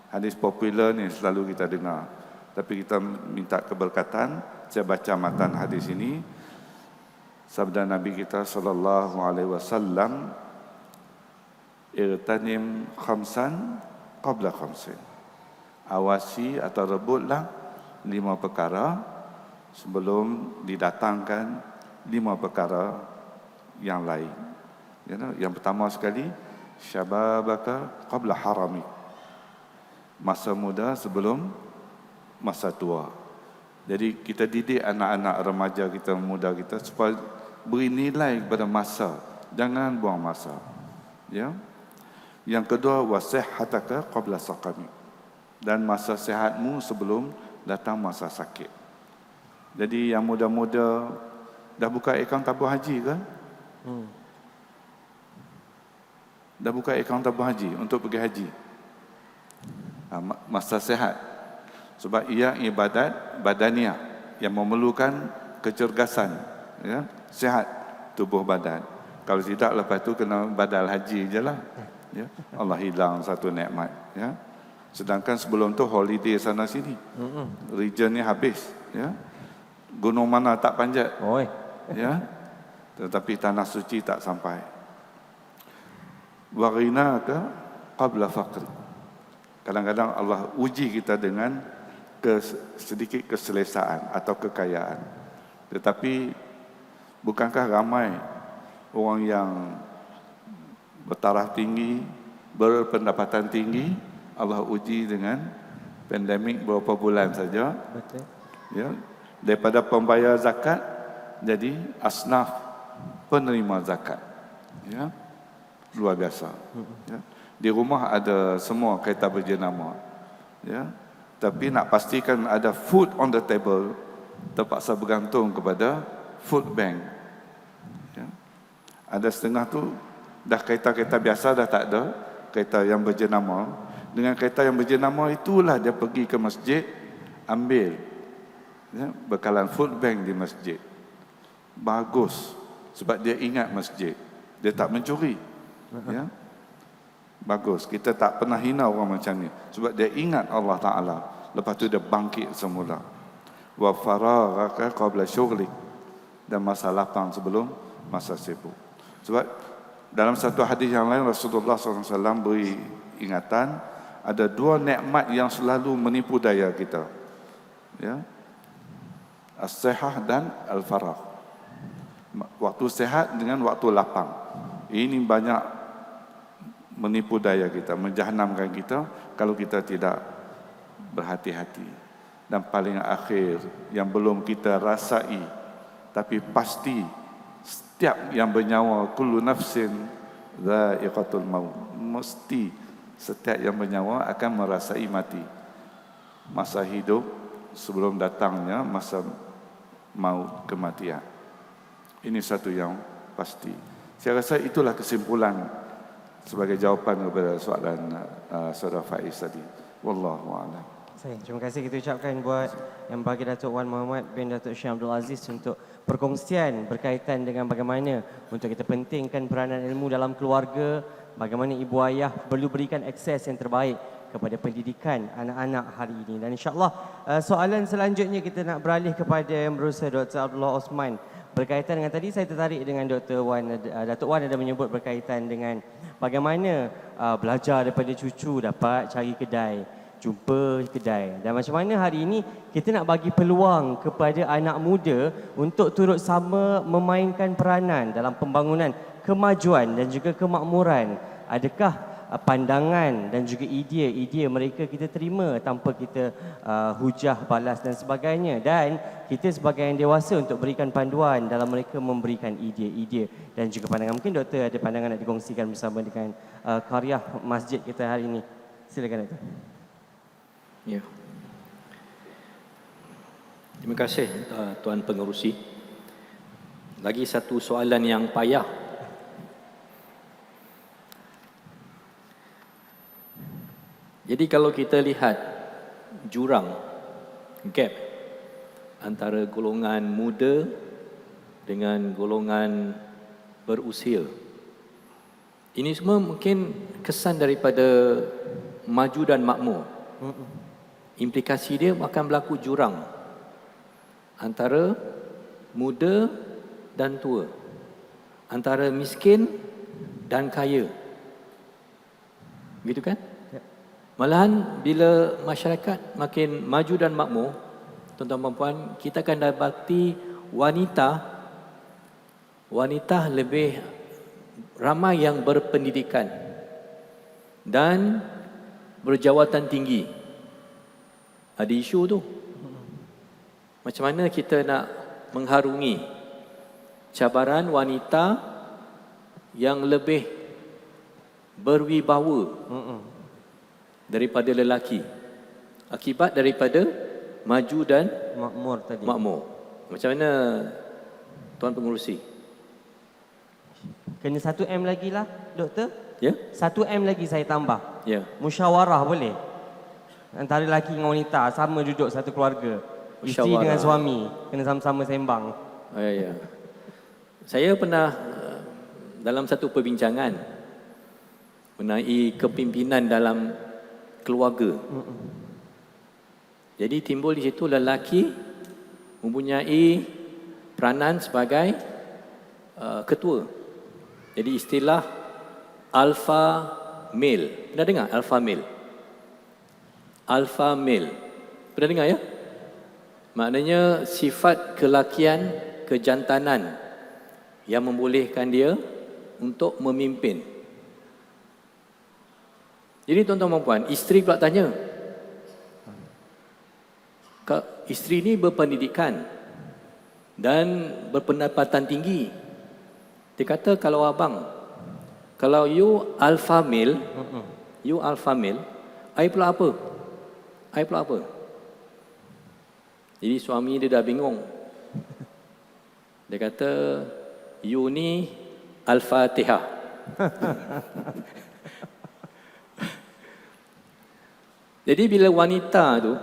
Hadis popular ni selalu kita dengar, tapi kita minta keberkatan. Saya baca matan hadis ini. Sabda Nabi kita sallallahu alaihi wasallam, Irtanim khamsan qabla khamsin. Awasi atau rebutlah 5 perkara sebelum didatangkan 5 perkara yang lain. Yang pertama sekali, syababaka qabla harami. Masa muda sebelum masa tua. Jadi kita didik anak-anak remaja kita, muda kita supaya beri nilai kepada masa. Jangan buang masa. Ya. Yang kedua, wasihhataka qabla saqami. Dan masa sihatmu sebelum datang masa sakit. Jadi yang muda-muda dah buka akaun tabung haji ke? Dah buka akaun tabung haji untuk pergi haji. Masa sihat. Sebab ia ibadat badaniah yang memerlukan kecergasan, ya, sihat tubuh badan. Kalau tidak, lepas tu kena badal haji je lah. Ya. Allah hilang satu nikmat. Ya. Sedangkan sebelum tu holiday sana sini. Region ni habis. Ya. Gunung mana tak panjat. Oi. Ya. Tetapi tanah suci tak sampai. Waghinaka qabla faqri. Kadang-kadang Allah uji kita dengan sedikit keselesaan atau kekayaan. Tetapi bukankah ramai orang yang bertaraf tinggi, berpendapatan tinggi, Allah uji dengan pandemik beberapa bulan saja. Betul. Ya, daripada pembayar zakat jadi asnaf penerima zakat. Ya, luar biasa. Ya. Di rumah ada semua kereta berjenama. Ya. Tapi nak pastikan ada food on the table, terpaksa bergantung kepada food bank. Ya. Ada setengah tu dah kereta-kereta biasa dah tak ada, kereta yang berjenama. Dengan kereta yang berjenama itulah dia pergi ke masjid, ambil, ya, bekalan food bank di masjid. Bagus, sebab dia ingat masjid, dia tak mencuri. Ya. Bagus, kita tak pernah hina orang macam ni, sebab dia ingat Allah Ta'ala. Lepas tu dia bangkit semula. Wa faraghaka qabla syughlik. Dan masa lapang sebelum masa sibuk. Sebab dalam satu hadis yang lain, Rasulullah SAW beri ingatan, ada 2 nikmat yang selalu menipu daya kita. Ya. As-sihah dan al-faragh. Waktu sehat dengan waktu lapang. Ini banyak menipu daya kita, menjahanamkan kita kalau kita tidak berhati-hati. Dan paling akhir yang belum kita rasai tapi pasti, setiap yang bernyawa, kullu nafsin dha'iqatul maut, mesti setiap yang bernyawa akan merasai mati. Masa hidup sebelum datangnya masa maut, kematian. Ini satu yang pasti. Saya rasa itulah kesimpulan sebagai jawapan kepada soalan Saudara Faiz tadi. Wallahu a'lam. Terima kasih kita ucapkan buat Yang Bahagia Datuk Wan Muhammad bin Datuk Syekh Abdul Aziz untuk perkongsian berkaitan dengan bagaimana untuk kita pentingkan peranan ilmu dalam keluarga, bagaimana ibu ayah perlu berikan akses yang terbaik kepada pendidikan anak-anak hari ini. Dan insya-Allah soalan selanjutnya kita nak beralih kepada yang berusaha Dr. Abdullah Osman. Berkaitan dengan tadi saya tertarik dengan Dr. Wan, Datuk Wan ada menyebut berkaitan dengan bagaimana belajar daripada cucu dapat cari kedai, jumpa kedai. Dan macam mana hari ini kita nak bagi peluang kepada anak muda untuk turut sama memainkan peranan dalam pembangunan kemajuan dan juga kemakmuran. Adakah pandangan dan juga idea mereka kita terima tanpa kita hujah balas dan sebagainya, dan kita sebagai yang dewasa untuk berikan panduan dalam mereka memberikan idea dan juga pandangan. Mungkin doktor ada pandangan nak dikongsikan bersama dengan karya masjid kita hari ini. Silakan doktor. Ya. Terima kasih Tuan Pengerusi. Lagi satu soalan yang payah. Jadi kalau kita lihat jurang, gap antara golongan muda dengan golongan berusia, ini semua mungkin kesan daripada maju dan makmur. Implikasi dia akan berlaku jurang antara muda dan tua, antara miskin dan kaya. Gitu kan? Ya. Malahan bila masyarakat makin maju dan makmur, tuan-tuan dan puan, kita akan dapati wanita lebih ramai yang berpendidikan dan berjawatan tinggi. Ada isu tu. Macam mana kita nak mengharungi cabaran wanita yang lebih berwibawa daripada lelaki akibat daripada maju dan Makmur tadi. makmur. Macam mana Tuan Pengerusi? Kena 1M lagi lah, doktor. Ya? 1M lagi saya tambah. Ya. Musyawarah boleh? Antara lelaki dengan wanita, sama duduk satu keluarga. Isteri Musyawarah. dengan suami, kena sama-sama sembang. Oh, ya. Saya pernah dalam satu perbincangan mengenai kepimpinan dalam keluarga. Jadi timbul di situ lelaki mempunyai peranan sebagai ketua. Jadi istilah alpha male. Pernah dengar alpha male? Alpha male. Pernah dengar ya? Maknanya sifat kelakian, kejantanan yang membolehkan dia untuk memimpin. Jadi tuan-tuan dan puan, isteri pula tanya, isteri ni berpendidikan dan berpendapatan tinggi. Dia kata, kalau you alpha male, I pula apa? Jadi suami dia dah bingung. Dia kata, you ni Al-Fatihah. Jadi bila wanita tu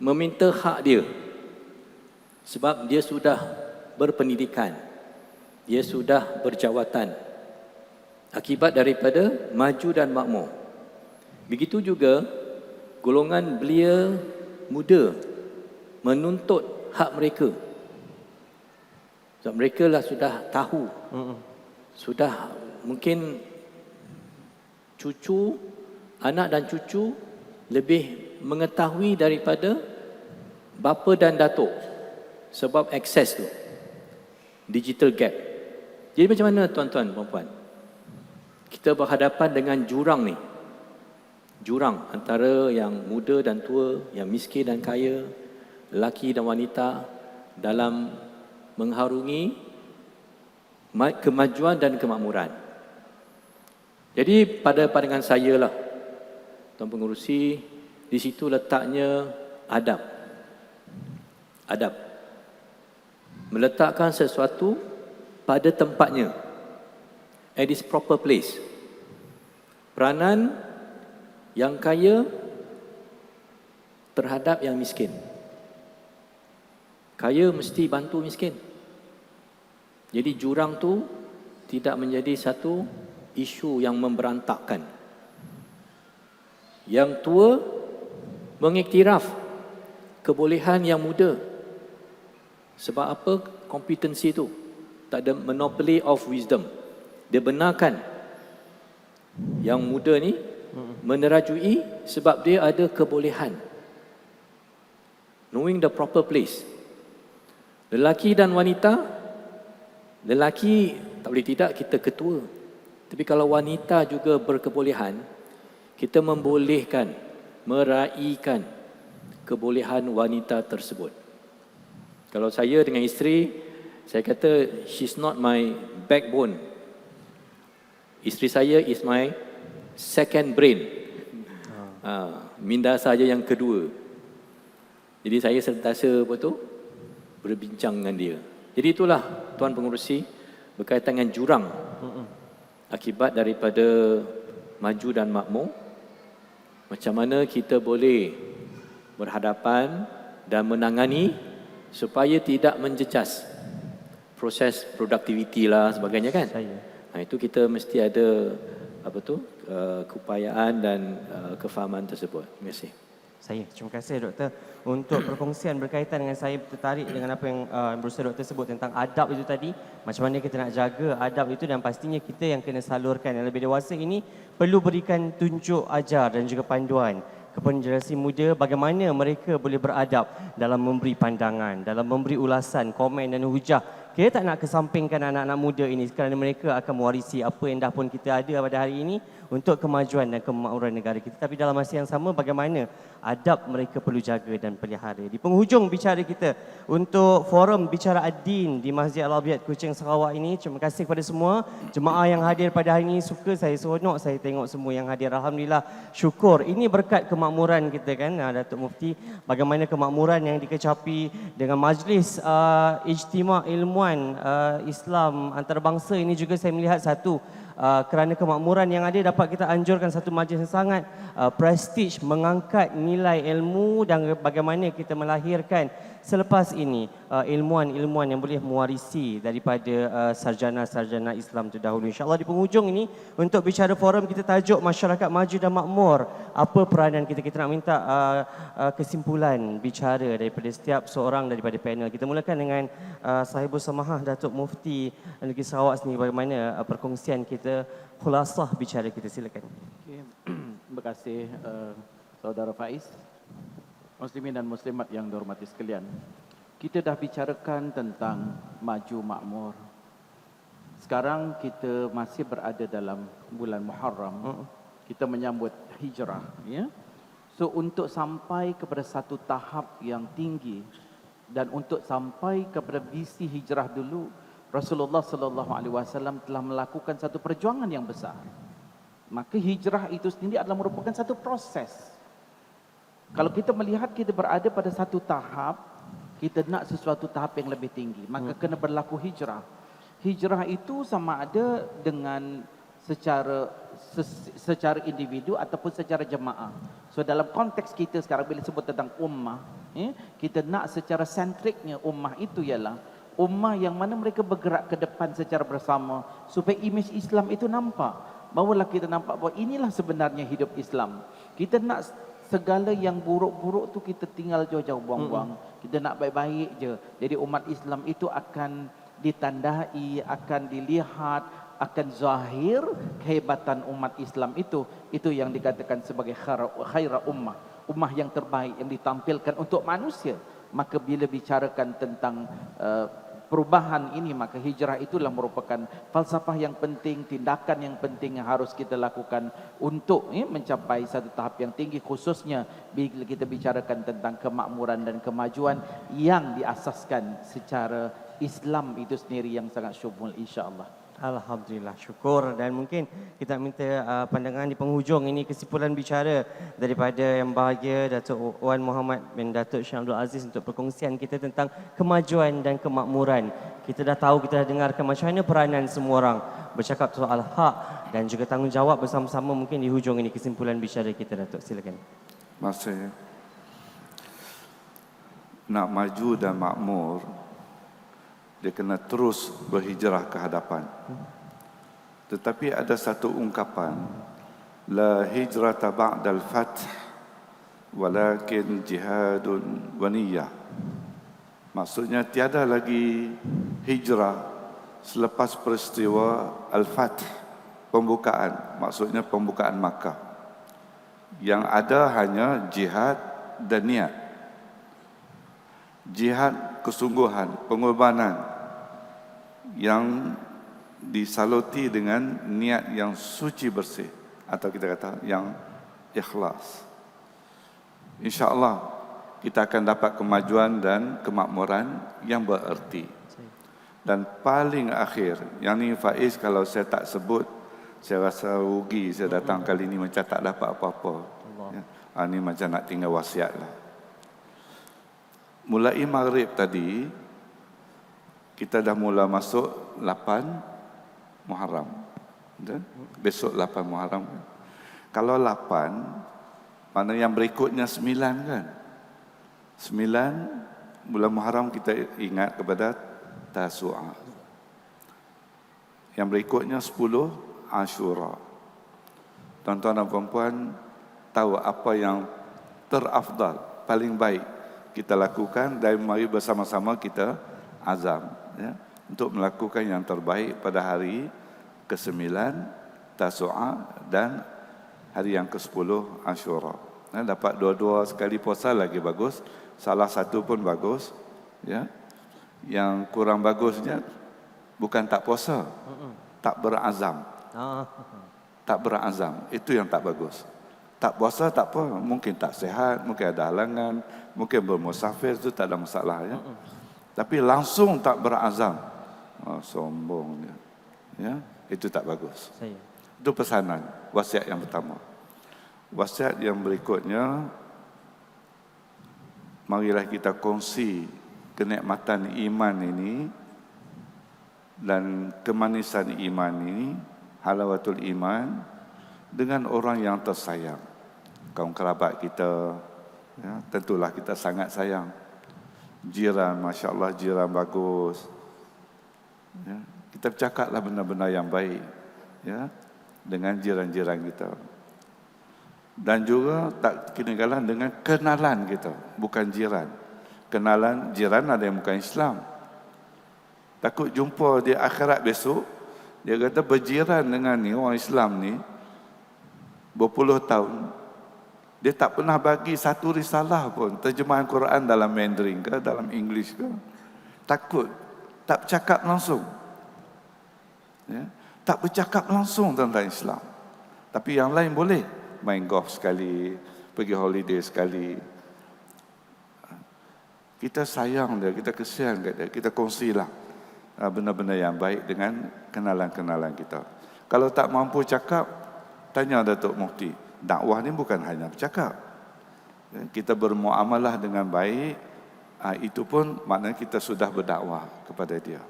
meminta hak dia, sebab dia sudah berpendidikan, dia sudah berjawatan, akibat daripada maju dan makmur. Begitu juga golongan belia muda menuntut hak mereka. Sebab mereka lah sudah tahu, sudah mungkin cucu, anak dan cucu lebih mengetahui daripada bapa dan datuk, sebab akses tu, digital gap. Jadi macam mana tuan-tuan, puan-puan? Kita berhadapan dengan jurang ni. Jurang antara yang muda dan tua, yang miskin dan kaya, lelaki dan wanita dalam mengharungi kemajuan dan kemakmuran. Jadi pada pandangan saya lah, Tuan Pengerusi, di situ letaknya adab. Adab. Meletakkan sesuatu pada tempatnya. At its proper place. Peranan yang kaya terhadap yang miskin. Kaya mesti bantu miskin. Jadi jurang tu tidak menjadi satu isu yang memberantakkan. Yang tua mengiktiraf kebolehan yang muda. Sebab apa? Kompetensi tu. Tak ada monopoly of wisdom. Dia benarkan yang muda ni menerajui sebab dia ada kebolehan. Knowing the proper place. Lelaki dan wanita, lelaki tak boleh tidak kita ketua. Tapi kalau wanita juga berkebolehan, kita membolehkan, meraihkan kebolehan wanita tersebut. Kalau saya dengan isteri, saya kata she's not my backbone. Isteri saya is my second brain. Minda saja yang kedua. Jadi saya sentiasa berbincang dengan dia. Jadi itulah Tuan Pengerusi berkaitan dengan jurang akibat daripada maju dan makmur. Macam mana kita boleh berhadapan dan menangani supaya tidak menjejas proses produktiviti lah sebagainya kan. Itu kita mesti ada keupayaan dan kefahaman tersebut. Terima kasih. Terima kasih doktor untuk perkongsian berkaitan dengan saya tertarik dengan apa yang berusaha doktor sebut tentang adab itu tadi. Macam mana kita nak jaga adab itu dan pastinya kita yang kena salurkan. Yang lebih dewasa ini perlu berikan tunjuk ajar dan juga panduan kepada generasi muda bagaimana mereka boleh beradab dalam memberi pandangan, dalam memberi ulasan, komen dan hujah. Kita tak nak kesampingkan anak-anak muda ini kerana mereka akan mewarisi apa yang dah pun kita ada pada hari ini untuk kemajuan dan kemakmuran negara kita. Tapi dalam masa yang sama bagaimana adab mereka perlu jaga dan pelihara. Di penghujung bicara kita untuk forum bicara ad-din di Masjid Al-Abyad Kuching Sarawak ini, terima kasih kepada semua jemaah yang hadir pada hari ini. Suka saya seronok saya tengok semua yang hadir. Alhamdulillah, syukur. Ini berkat kemakmuran kita kan Datuk Mufti, bagaimana kemakmuran yang dikecapi dengan majlis ijtima' ilmuan Islam antarabangsa ini juga saya melihat satu kerana kemakmuran yang ada dapat kita anjurkan satu majlis yang sangat prestige mengangkat nilai ilmu dan bagaimana kita melahirkan selepas ini ilmuwan-ilmuwan yang boleh mewarisi daripada sarjana-sarjana Islam terdahulu. InsyaAllah di penghujung ini untuk bicara forum kita tajuk masyarakat maju dan makmur. Apa peranan kita? Kita nak minta kesimpulan bicara daripada setiap seorang daripada panel. Kita mulakan dengan Sahibul Samahah Datuk Mufti Negeri Sarawak sendiri, bagaimana perkongsian kita, khulasah bicara kita, silakan. Okay. Terima kasih Saudara Faiz. Muslimin dan muslimat yang dihormati sekalian, kita dah bicarakan tentang maju makmur. Sekarang kita masih berada dalam bulan Muharram. Kita menyambut hijrah, ya. So untuk sampai kepada satu tahap yang tinggi dan untuk sampai kepada visi hijrah dulu, Rasulullah sallallahu alaihi wasallam telah melakukan satu perjuangan yang besar. Maka hijrah itu sendiri adalah merupakan satu proses. Kalau kita melihat kita berada pada satu tahap, kita nak sesuatu tahap yang lebih tinggi, maka kena berlaku hijrah. Hijrah itu sama ada dengan secara individu ataupun secara jemaah. So dalam konteks kita sekarang bila sebut tentang ummah, kita nak secara sentriknya ummah itu ialah ummah yang mana mereka bergerak ke depan secara bersama supaya imej Islam itu nampak. Barulah kita nampak bahawa inilah sebenarnya hidup Islam. Kita nak segala yang buruk-buruk tu kita tinggal jauh-jauh, buang-buang. Kita nak baik-baik je. Jadi umat Islam itu akan ditandai, akan dilihat, akan zahir kehebatan umat Islam itu. Itu yang dikatakan sebagai khaira ummah. Ummah yang terbaik yang ditampilkan untuk manusia. Maka bila bicarakan tentang perubahan ini, maka hijrah itulah merupakan falsafah yang penting, tindakan yang penting yang harus kita lakukan untuk mencapai satu tahap yang tinggi, khususnya bila kita bicarakan tentang kemakmuran dan kemajuan yang diasaskan secara Islam itu sendiri yang sangat syumul, insya-Allah. Alhamdulillah, syukur. Dan mungkin kita minta pandangan di penghujung ini, kesimpulan bicara daripada yang bahagia Datuk Wan Muhammad bin Datuk Syekh Abdul Aziz untuk perkongsian kita tentang kemajuan dan kemakmuran. Kita dah tahu, kita dah dengarkan macam mana peranan semua orang bercakap soal hak dan juga tanggungjawab bersama-sama. Mungkin di hujung ini kesimpulan bicara kita, Datuk, silakan. Maksudnya nak maju dan makmur, dia kena terus berhijrah ke hadapan. Tetapi ada satu ungkapan, la hijrata ba'dal fath walakin jihadun wa niyyah. Maksudnya tiada lagi hijrah selepas peristiwa al-fath, pembukaan, maksudnya pembukaan Makkah. Yang ada hanya jihad dan niat. Jihad kesungguhan, pengorbanan yang disaluti dengan niat yang suci bersih, atau kita kata yang ikhlas. InsyaAllah kita akan dapat kemajuan dan kemakmuran yang bererti. Dan paling akhir, yang ni Faiz kalau saya tak sebut, saya rasa rugi saya datang kali ni macam tak dapat apa-apa. Ya. Ini macam nak tinggal wasiat lah. Mulai maghrib tadi, kita dah mula masuk 8 Muharram. Besok 8 Muharram. Kalau 8, mana yang berikutnya 9 kan? 9 bulan Muharram kita ingat kepada Tasu'a. Yang berikutnya 10 Ashura. Tuan-tuan dan puan-puan tahu apa yang terafdal, paling baik kita lakukan, dan mari bersama-sama kita azam ya, untuk melakukan yang terbaik pada hari ke-9 Tasu'a dan hari yang ke-10 Ashura. Dapat dua-dua sekali puasa lagi bagus, salah satu pun bagus ya. Yang kurang bagusnya bukan tak puasa, tak berazam. Tak berazam, itu yang tak bagus. Tak puasa tak apa, mungkin tak sehat, mungkin ada halangan, mungkin bermusafir, itu tak ada masalah ya. Tapi langsung tak berazam, sombong dia. Ya, itu tak bagus. Itu pesanan, wasiat yang pertama. Wasiat yang berikutnya, marilah kita kongsi kenikmatan iman ini dan kemanisan iman ini, halawatul iman, dengan orang yang tersayang, kaum kerabat kita ya, tentulah kita sangat sayang. Jiran, Masya Allah, jiran bagus ya. Kita bercakaplah benda-benda yang baik ya, dengan jiran-jiran kita. Dan juga tak ketinggalan dengan kenalan kita, bukan jiran. Kenalan jiran ada yang bukan Islam, takut jumpa di akhirat besok, dia kata berjiran dengan ni orang Islam ni berpuluh tahun, dia tak pernah bagi satu risalah pun, terjemahan Quran dalam Mandarin ke, dalam English ke. Takut, tak bercakap langsung ya, tak bercakap langsung tentang Islam. Tapi yang lain boleh, main golf sekali, pergi holiday sekali. Kita sayang dia, kita kesian kat dia, kita kongsilah benda-benda yang baik dengan kenalan-kenalan kita. Kalau tak mampu cakap, tanya Datuk Mufti. Dakwah ni bukan hanya bercakap. Kita bermuamalah dengan baik, itu pun maknanya kita sudah berdakwah kepada dia.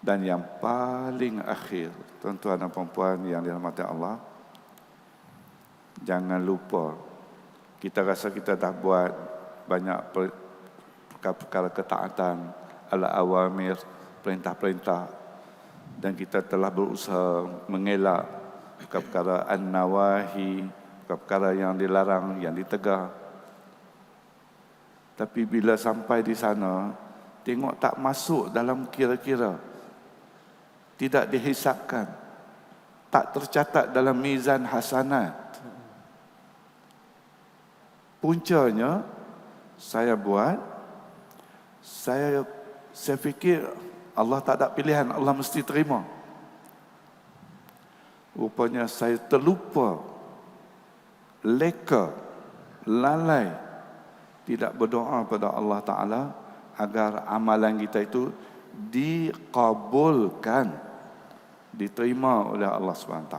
Dan yang paling akhir, tuan-tuan dan puan-puan yang dirahmati Allah, jangan lupa, kita rasa kita dah buat banyak perkara ketaatan, al-awamir, perintah-perintah, dan kita telah berusaha mengelak perkara an-nawahi, perkara yang dilarang, yang ditegah. Tapi bila sampai di sana, tengok tak masuk dalam kira-kira, tidak dihisapkan, tak tercatat dalam mizan hasanat. Puncanya, saya buat, saya fikir Allah tak ada pilihan, Allah mesti terima. Rupanya saya terlupa, leka, lalai, tidak berdoa pada Allah Ta'ala agar amalan kita itu dikabulkan, diterima oleh Allah SWT.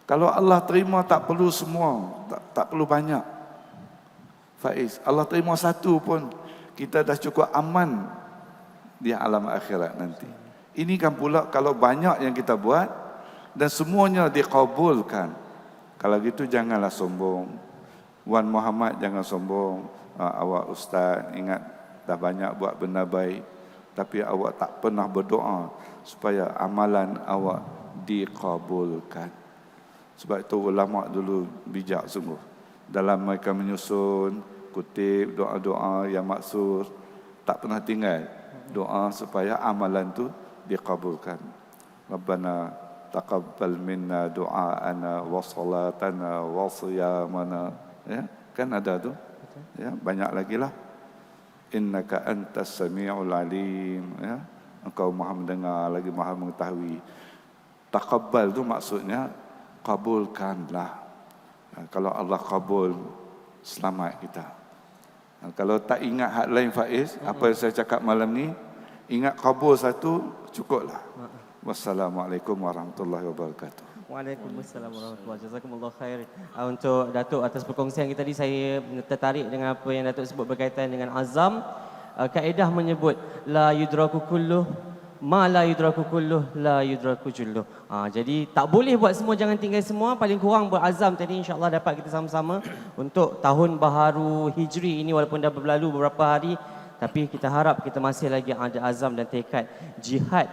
Kalau Allah terima, tak perlu semua, tak perlu banyak. Faiz, Allah terima satu pun, kita dah cukup aman di alam akhirat nanti. Ini kan pula kalau banyak yang kita buat dan semuanya dikabulkan. Kalau gitu janganlah sombong. Wan Muhammad jangan sombong. Awak ustaz, ingat dah banyak buat benda baik, tapi awak tak pernah berdoa supaya amalan awak dikabulkan. Sebab itu ulama dulu bijak sungguh. Dalam mereka menyusun, kutip doa-doa yang maksur, tak pernah tinggal doa supaya amalan tu dikabulkan. Rabbana taqabbal minna du'aana wa salatana wa siyamana, ya, kan ada tu ya, banyak lagi lah. Innaka antas sami'ul alim, ya, engkau maha mendengar lagi maha mengetahui. Taqabbal tu maksudnya kabulkanlah. Kalau Allah kabul, selamat kita. Kalau tak ingat hak lain Faiz, apa yang saya cakap malam ni, ingat kabul satu, cukuplah. Wassalamualaikum warahmatullahi wabarakatuh. Waalaikumsalam warahmatullahi wabarakatuh. Jazakumullah khair. Untuk Datuk atas perkongsian kita tadi, saya tertarik dengan apa yang Datuk sebut berkaitan dengan azam. Kaedah menyebut la yudraku kulluh ma la yudraku kulluh la yudraku julluh. Jadi tak boleh buat semua, jangan tinggal semua, paling kurang berazam tadi, insya-Allah dapat kita sama-sama untuk tahun baharu Hijri ini, walaupun dah berlalu beberapa hari, Tapi kita harap kita masih lagi ada azam dan tekad jihad.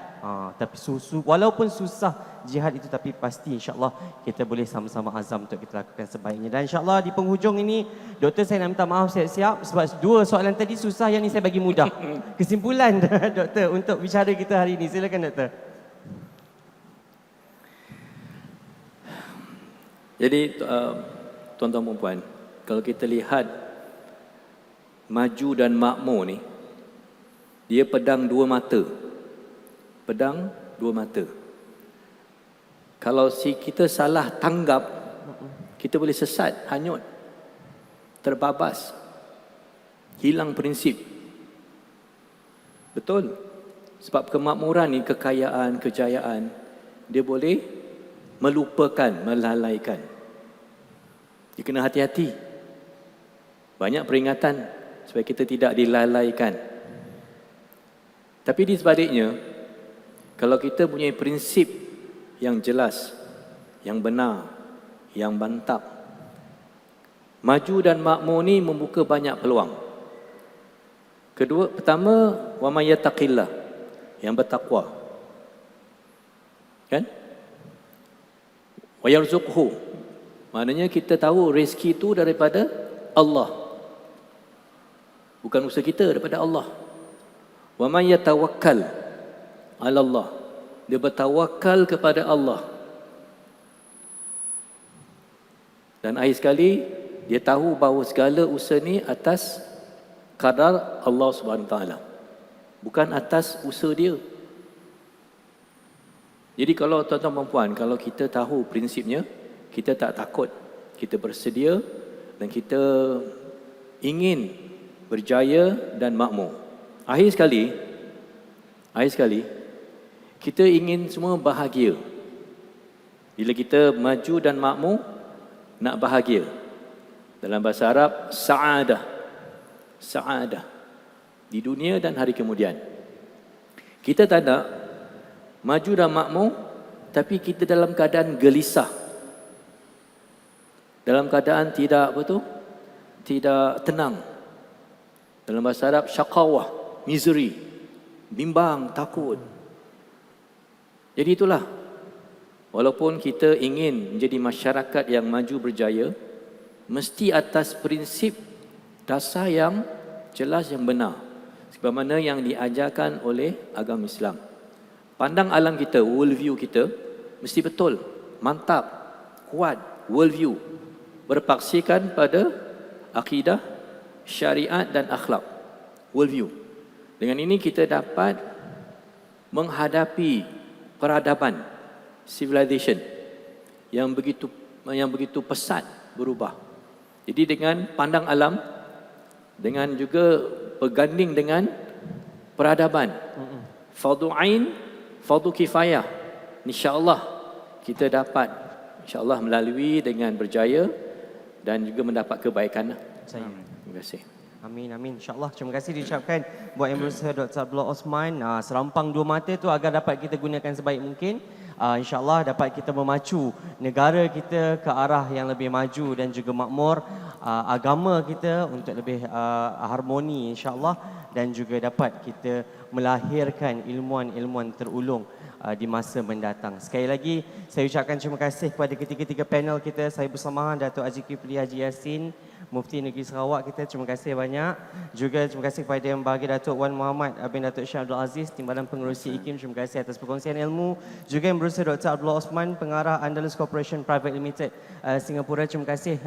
Tapi walaupun susah jihad itu, tapi pasti insya-Allah kita boleh sama-sama azam untuk kita lakukan sebaiknya. Dan insya-Allah di penghujung ini, Doktor saya nak minta maaf siap-siap sebab dua soalan tadi susah, yang ni saya bagi mudah. Kesimpulan Doktor untuk bicara kita hari ini. Silakan Doktor. Jadi tuan-tuan dan puan, kalau kita lihat maju dan makmur ni, dia pedang dua mata. Pedang dua mata. Kalau kita salah tanggap, kita boleh sesat, hanyut, terbabas, hilang prinsip. Betul. Sebab kemakmuran ni, kekayaan, kejayaan, dia boleh melupakan, melalaikan. Dia kena hati-hati. Banyak peringatan supaya kita tidak dilalaikan. Tapi di sebaliknya, kalau kita punya prinsip yang jelas, yang benar, yang mantap, maju dan makmur ni membuka banyak peluang. Pertama, wa may yattaqillah, yang bertakwa. Kan? Wa yarzuqhu, maknanya kita tahu rezeki itu daripada Allah. Bukan usaha kita, daripada Allah. Wa may yatawakkal 'ala Allah, dia bertawakal kepada Allah. Dan akhir sekali, dia tahu bahawa segala usaha ni atas qadar Allah Subhanahu Taala, bukan atas usaha dia. Jadi kalau tuan-tuan dan puan, kalau kita tahu prinsipnya, kita tak takut, kita bersedia dan kita ingin berjaya dan makmur. Akhir sekali, kita ingin semua bahagia. Bila kita maju dan makmur, nak bahagia. Dalam bahasa Arab, sa'adah. Sa'adah. Di dunia dan hari kemudian. Kita tak nak maju dan makmur, tapi kita dalam keadaan gelisah. Dalam keadaan tidak tenang. Dalam bahasa Arab, syaqawah, misery, bimbang, takut. Jadi itulah, walaupun kita ingin menjadi masyarakat yang maju berjaya, mesti atas prinsip dasar yang jelas, yang benar, sebagaimana yang diajarkan oleh agama Islam. Pandang alam kita, world view kita mesti betul, mantap, kuat, world view, berpaksikan pada akidah, syariat dan akhlak, world view. Dengan ini kita dapat menghadapi peradaban, civilization yang begitu pesat berubah. Jadi dengan pandang alam, dengan juga berganding dengan peradaban, fardu ain, fardu kifayah, insya-Allah kita dapat insya-Allah melalui dengan berjaya dan juga mendapat kebaikan. Terima kasih. Amin, amin. InsyaAllah. Terima kasih diucapkan buat Yang Berusaha Dr. Abdullah Osman. Serampang dua mata tu agar dapat kita gunakan sebaik mungkin. InsyaAllah dapat kita memacu negara kita ke arah yang lebih maju dan juga makmur. Agama kita untuk lebih harmoni insyaAllah. Dan juga dapat kita melahirkan ilmuwan-ilmuwan terulung di masa mendatang. Sekali lagi, saya ucapkan terima kasih kepada ketiga-tiga panel kita. Saya bersama Datuk Haji Kifli Haji Yassin, Mufti Negeri Sarawak kita. Terima kasih banyak. Juga terima kasih kepada Yang Berbahagia Datuk Wan Muhammad bin Datuk Syah Abdul Aziz, Timbalan Pengerusi IKIM. Terima kasih atas perkongsian ilmu. Juga Yang Berusaha Dr. Abdullah Osman, Pengarah Andalus Corporation Private Limited Singapura. Terima kasih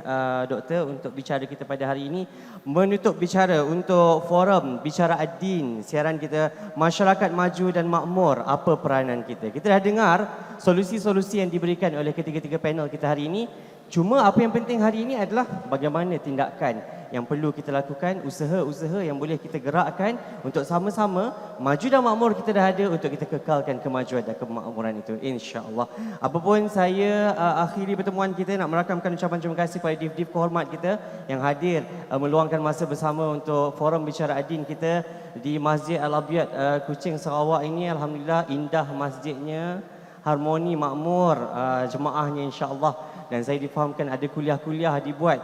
Doktor untuk bicara kita pada hari ini. Menutup bicara untuk forum Bicara Ad-Din, siaran kita Masyarakat Maju dan Makmur, apa peranan kita. Kita dah dengar solusi-solusi yang diberikan oleh ketiga-tiga panel kita hari ini. Cuma apa yang penting hari ini adalah bagaimana tindakan yang perlu kita lakukan, usaha-usaha yang boleh kita gerakkan untuk sama-sama maju dan makmur kita dah ada untuk kita kekalkan kemajuan dan kemakmuran itu, insya-Allah. Apapun saya akhiri pertemuan kita nak merakamkan ucapan terima kasih kepada div-div kehormat kita yang hadir meluangkan masa bersama untuk forum Bicara Ad-Din kita di Masjid Al-Abyad Kuching Sarawak ini. Alhamdulillah indah masjidnya. harmoni, makmur jemaahnya insya-Allah. Dan saya difahamkan ada kuliah-kuliah dibuat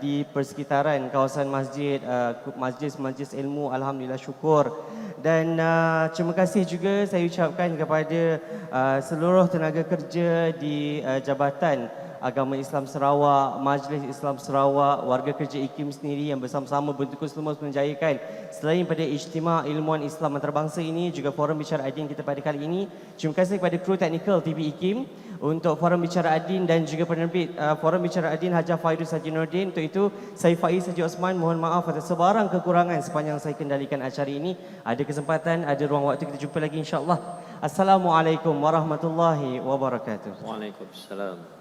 di persekitaran kawasan masjid, majlis-majlis ilmu, alhamdulillah syukur. Dan terima kasih juga saya ucapkan kepada seluruh tenaga kerja di Jabatan Agama Islam Sarawak, Majlis Islam Sarawak, warga kerja IKIM sendiri yang bersama-sama bertukus-lumus menjayakan selain pada Ijtima' Ilmuwan Islam Antarabangsa ini, juga forum bicara adin kita pada kali ini. Terima kasih kepada kru teknikal TV IKIM untuk forum bicara adin dan juga penerbit forum bicara adin Haji Faidus Haji Nordin. Untuk itu saya Faiz Haji Osman mohon maaf atas sebarang kekurangan sepanjang saya kendalikan acara ini. Ada kesempatan, ada ruang waktu, kita jumpa lagi insya-Allah. Assalamualaikum warahmatullahi wabarakatuh. Waalaikumsalam.